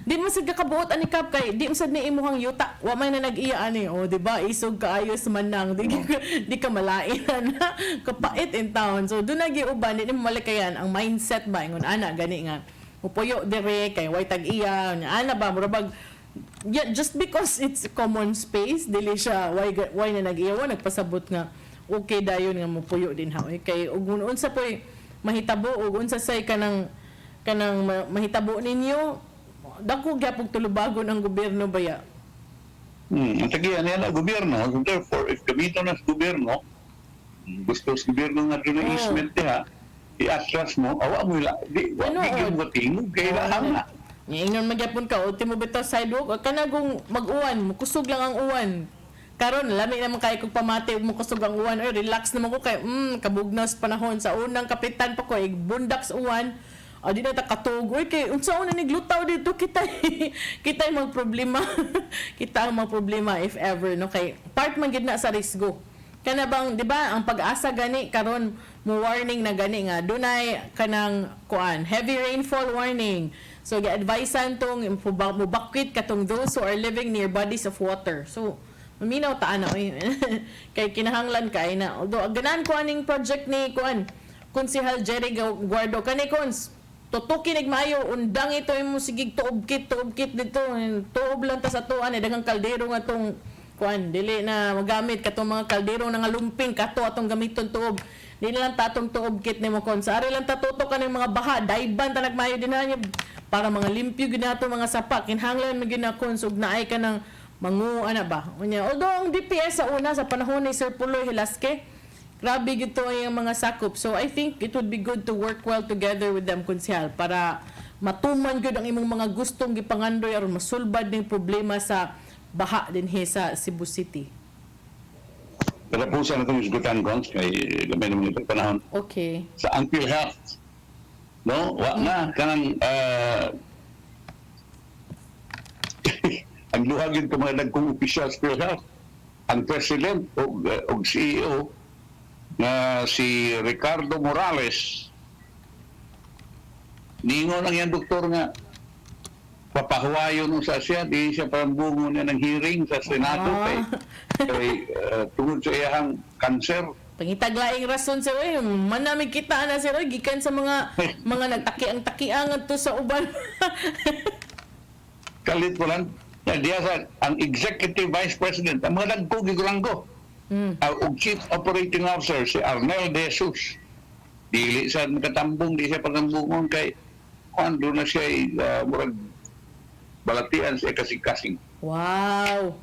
di mo sad kakabuot ani Cup kay di mo sad ni imuhang yuta. Wa may na nag-iya ani. O di ba isog kaayos man nang di ka malain na kapait in town. So do na giuban di mo malikayan ang mindset ba ingon ana gani nga. Upuyo dire kay way tag-iya ana ba murabag yeah, just because it's common space dili siya why na nag-iya nagpasabot nga okay dayon nga mopuyo din ha. Kay ug unsa poy mahitabo ug unsa say kanang mahitabo ninyo dako gyapon tulubagon ang gobyerno baya. Ang tagiyan nila gobyerno. Therefore, if kamito na sa gobyerno, gusto sa gobyerno nga doon na easement ha, i-atras mo, awa mo ila. Di ka mo tingog, kailangan na. Ingnon magyapon ka, ultimo bitaw sidewalk, kanagong mag-uwan, kusog lang ang uwan. Karon lami naman kay kog pamati ug mokusog ang uwan oy relax naman ko kay kabugnas panahon sa unang kapitan pa ko bundak sa uwan di na ta katugoy kay unsa una niglutaw dito kita ang magproblema kita ang magproblema if ever no kay part man gid na sa risgo kana bang di ba ang pag-asa gani karon mo warning na gani nga dunay kanang kuan heavy rainfall warning so gi-advisean tong mubakwit katong those who are living near bodies of water so maminaw ta ana oy kay kinahanglan kay na although ganahan ko aning project ni kuan Konsehal Jerry Guardo kani kons tutukin ig maayo undang ito imong sigig tuob kit dito tuob lang ta sa tuan daghang kaldero nga tong kuan dili na magamit katong mga kaldero nga lumping kato atong gamiton tuob dili lang ta atong tuob kit nimo kons ari lang ta tutok kaning mga baha dayban ta nagmayo din na para mga limpyo gid nato mga sapa kinahanglan mo gid na kons ug naay ka ng ana ba? Although ang DPS sa una sa panahon ni Sir Puloy Hilasque, grabe gito yung mga sakop. So I think it would be good to work well together with them konsehal para matuman gyud ang imong mga gustong gipangandoy aron masulbad ning problema sa baha dinhi sa Cebu City. Katapusan na itong isgutan ko, kay gamay naman itong panahon. Okay. Sa Ampil Health, no? Wa na, kanang ang luhagin ko mga nagkong opisyal sa PhilHealth, ang President o CEO na si Ricardo Morales, ningon lang yan doktor nga, papahuwayo nung sa siya, di siya parambungo niya ng hearing sa Senado kay tungod sa iyang cancer. Pangitaglaing rason sir oy manamig kita na sir oy gikan sa mga nagtakiang adto sa uban. Kalit mo lang. Diya sa ang Executive Vice President, ang mga nagkugiguranggo. Og Chief Operating Officer, si Arnel De Jesus. Dili sa nakatambong, di siya pagambungon kay kuando na siya murag balatian siya kasing-kasing. Wow.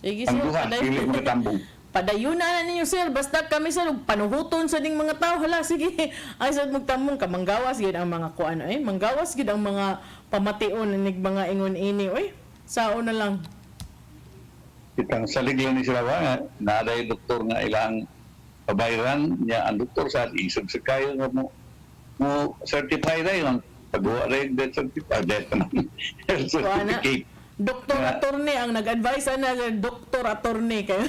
Sige sir, ang duha, dili makatambong. Padayunan na ninyo sir, basta kami sir, panuhuton sa ding mga tao, hala, sige, ay sa magtamong ka, manggawas gid ang mga kuan, manggawas gid ang mga pamation, nig mga ingon ini, sao na lang. Itang salig lang ni sila ba, naaday doktor nga ilang pabayran niya, ang doktor sa isog sa kayo nga mo certify na yun, pag-uwa na yung death certificate. Doktor attorney ang nag-advise na doktor attorney kayo.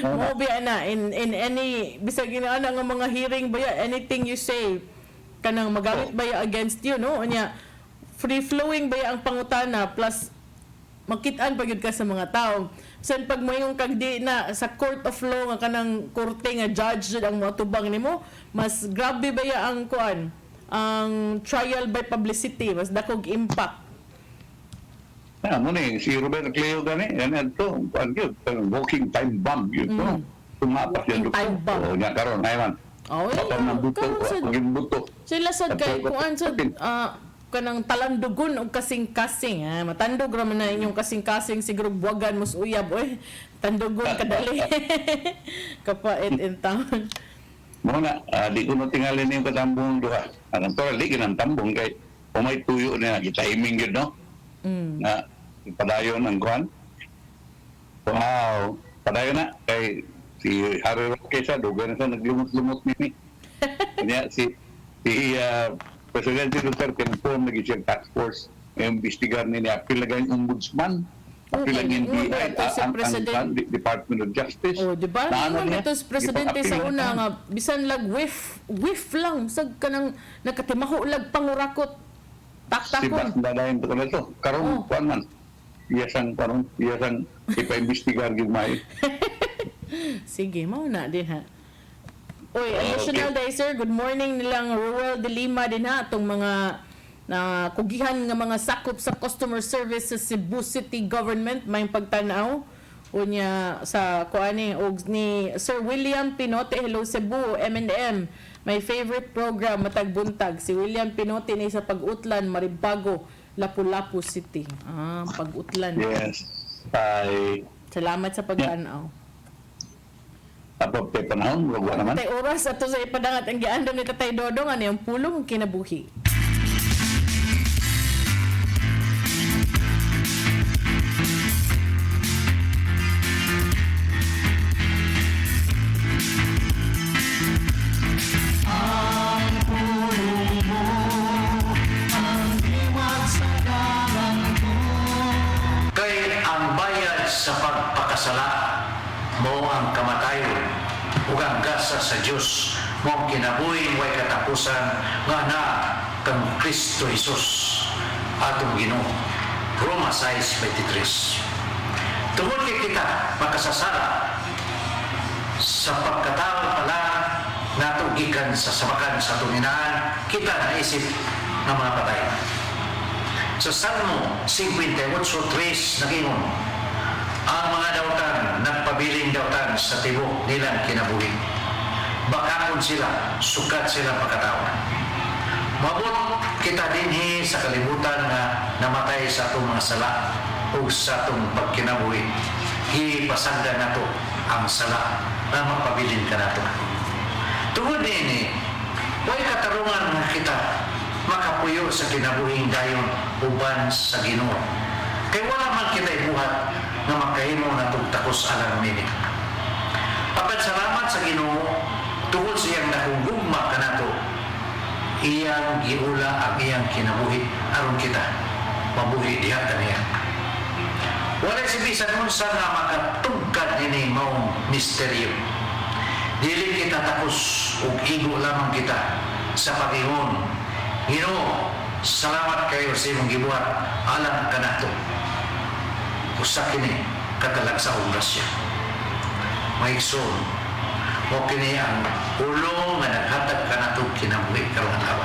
Mo biya na in any bisag ana nga mga hearing baya anything you say kanang magamit baya against you no unya free flowing baya ang pangutana plus makitaan pa gyud ka sa mga tao. Sen pag mayong kagdi na sa court of law nga kanang korte nga judge jud ang moatubang nimo mas grabe baya ang kuan ang trial by publicity mas dakog impact. Mo ni si Robert Cleo gani yan to walking time bomb yun to tumapas yan doktor o nya karon ayman buto sila sad kay kuan sad kanang talandugon og kasing-kasing matandog ra man na inyong kasing-kasing siguro buwagan mos uyab tandugon kadali kapait in town mo na di ko tingali ni katambong duha anong to di kinang tambong kay kung may tuyo niya, gitaiming yun, no? Na padayon ang kuhan. Wow, padayon na. Kay si Harry Roque siya, dugay na siya, naglumot-lumot nini. Kanya si Presidente Duterte, kung lagi siyang task force, imbestigar nini, apil na ganyan ombudsman. Apil lang yung DI, ang Department of Justice. Oh, di ba? Ito si Presidente sa una nga, bisan lag whiff lang, sag ka nang nakatimaho lag pangurakot. Si Taktakon. Bas dadayin to kanito. Karon kuan man. Iyasang ipa-imbestigar gyud may. Sige, mauna din ha. Oy, additional day sir, good morning nilang Rural de Lima din ha, itong mga na kugihan nga mga sakop sa customer service sa Cebu City Government, may pagtanaw unya sa kuani og ni Sir William Pinote. Hello Cebu, M&M. My favorite program matag buntag si William Pinote ni sa Pag-Utlan, Maribago, Lapu-Lapu City. Pag-Utlan. Yes. Ay Salamat sa pagtanaw. Tapos tay panahon, wag naman. Tay oras ato sa ipadangat ang giandam ni Tatay Dodong ano yung pulong kinabuhi. Kay ang bayad sa pagpakasala mo ang kamatayon ug ang gasa sa Dios mo ang kinabuhing way katapusan nga na kang Kristo Jesus atong Ginoo. Roma 6:23. Tungod kay kita makasasala sa pagkatao pala nato gikan sa sabakan sa tunginaan, kita naisip ng mga patay. Sa Salmo 58:3 nagingon, ang mga dawtan nagpabiling dawtan sa tibok nilang kinabuhi. Bakakon sila, sukat sila pagkatao. Mabot kita dinhi sa kalibutan nga namatay sa atong mga sala o sa atong pagkinabuhi. Hipasagdan nato ang sala na magpabilin ka nato. Tungod niini, way katarungan nga kita makapuyo sa kinabuhing dayon uban sa Ginoo. Kay wala man kita ibuhat nga makahimo natong takos alang nini. Pagkasalamat sa Ginoo tungod sa iyang nakugugma kanato, iyang giula ang iyang kinabuhi aron kita mabuhi diha kaniya. Wala si bisan unsa nga makatugkad nini maong misteryo. Dili kita tapos ug igo lamang kita sa pag-ingon, Ginoo, salamat kayo sa imong gibuhat alang kanato. Usa kini katalag sa grasya. Maigsoon, mo kini ang ulong nga naghatag kanato kinabuhi karong adlaw.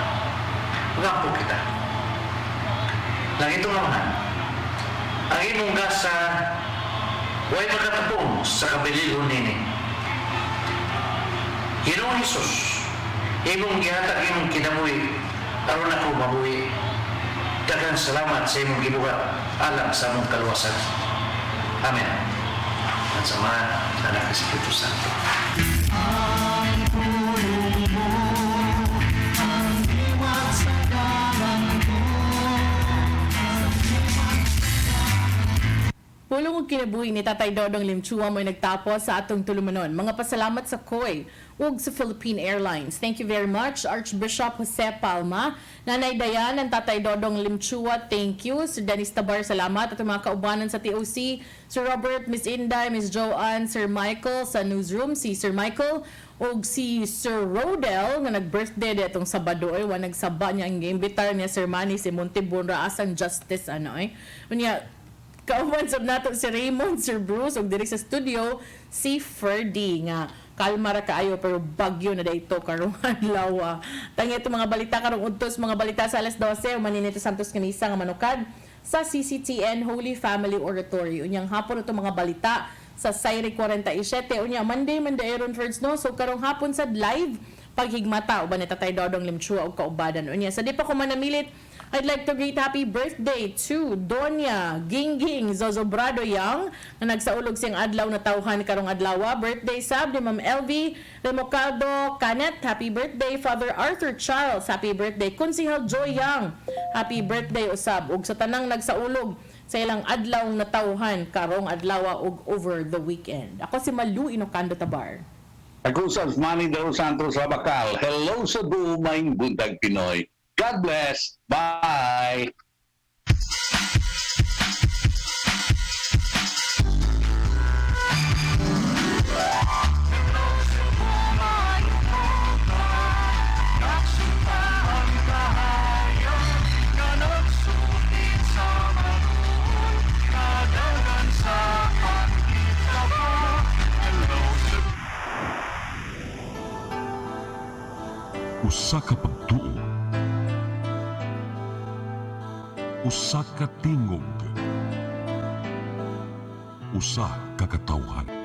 Magampo kita. Lang ito nga man. Ang imong gasa way makatapong sa kabilihon nini. Ginoong Hesus, imong gihatag imong kinabuhi aron ako mabuhi. Daghang salamat sa imong gibuhat alang sa among kaluwasan. Amen. At samahan sa anak ng Espiritu Santo. Pulong ug kinabuhi ni Tatay Dodong Limchua mo'y nagtapos sa atong tulumanon. Mga pasalamat sa COY ug sa Philippine Airlines. Thank you very much, Archbishop Jose Palma, Nanay Dayan, ang Tatay Dodong Limchua, thank you. Sir Dennis Tabar, salamat. At mga kaubanan sa TOC, Sir Robert, Miss Inday, Miss Joanne, Sir Michael sa newsroom, si Sir Michael, ug si Sir Rodel nga nag-birthday ditong Sabado ay nagsaba niya ang imbitar niya Sir Manny si Montebon Raasang Justice unya kauban sab nato si Raymond, Sir Bruce ug diri sa studio si Ferdy nga kalma ra kaayo pero bagyo na dayto karong adlaw. Tangi ito mga balita karong udtos mga balita sa alas 12 Maninito Santos Kanisa nga manukad sa CCTN Holy Family Oratory. Unyang hapon ito mga balita sa Sayre 47 unya Monday Aaron First no so karong hapon sad live paghigmata uban ni Tatay Dodong Limchua og kaubadanon unya sa di pa ko manamilit I'd like to greet happy birthday to Donya Gingging Zozobrado Yang na nagsaulog siyang adlaw na tawhan karong adlawa. Birthday sab ni Ma'am LV Remocaldo Canet. Happy birthday Father Arthur Charles. Happy birthday Kunsihal Joy Yang. Happy birthday usab ug sa tanang nagsaulog sa ilang adlaw na tawhan karong adlawa ug over the weekend. Ako si Malu Inocando Tabar. Ako sa Manny De Los Santos Labacal. Hello sa buong maing buntag Pinoy. God bless. Bye. Usa ka pagtuo, usa ka tingog, usa ka katawhan.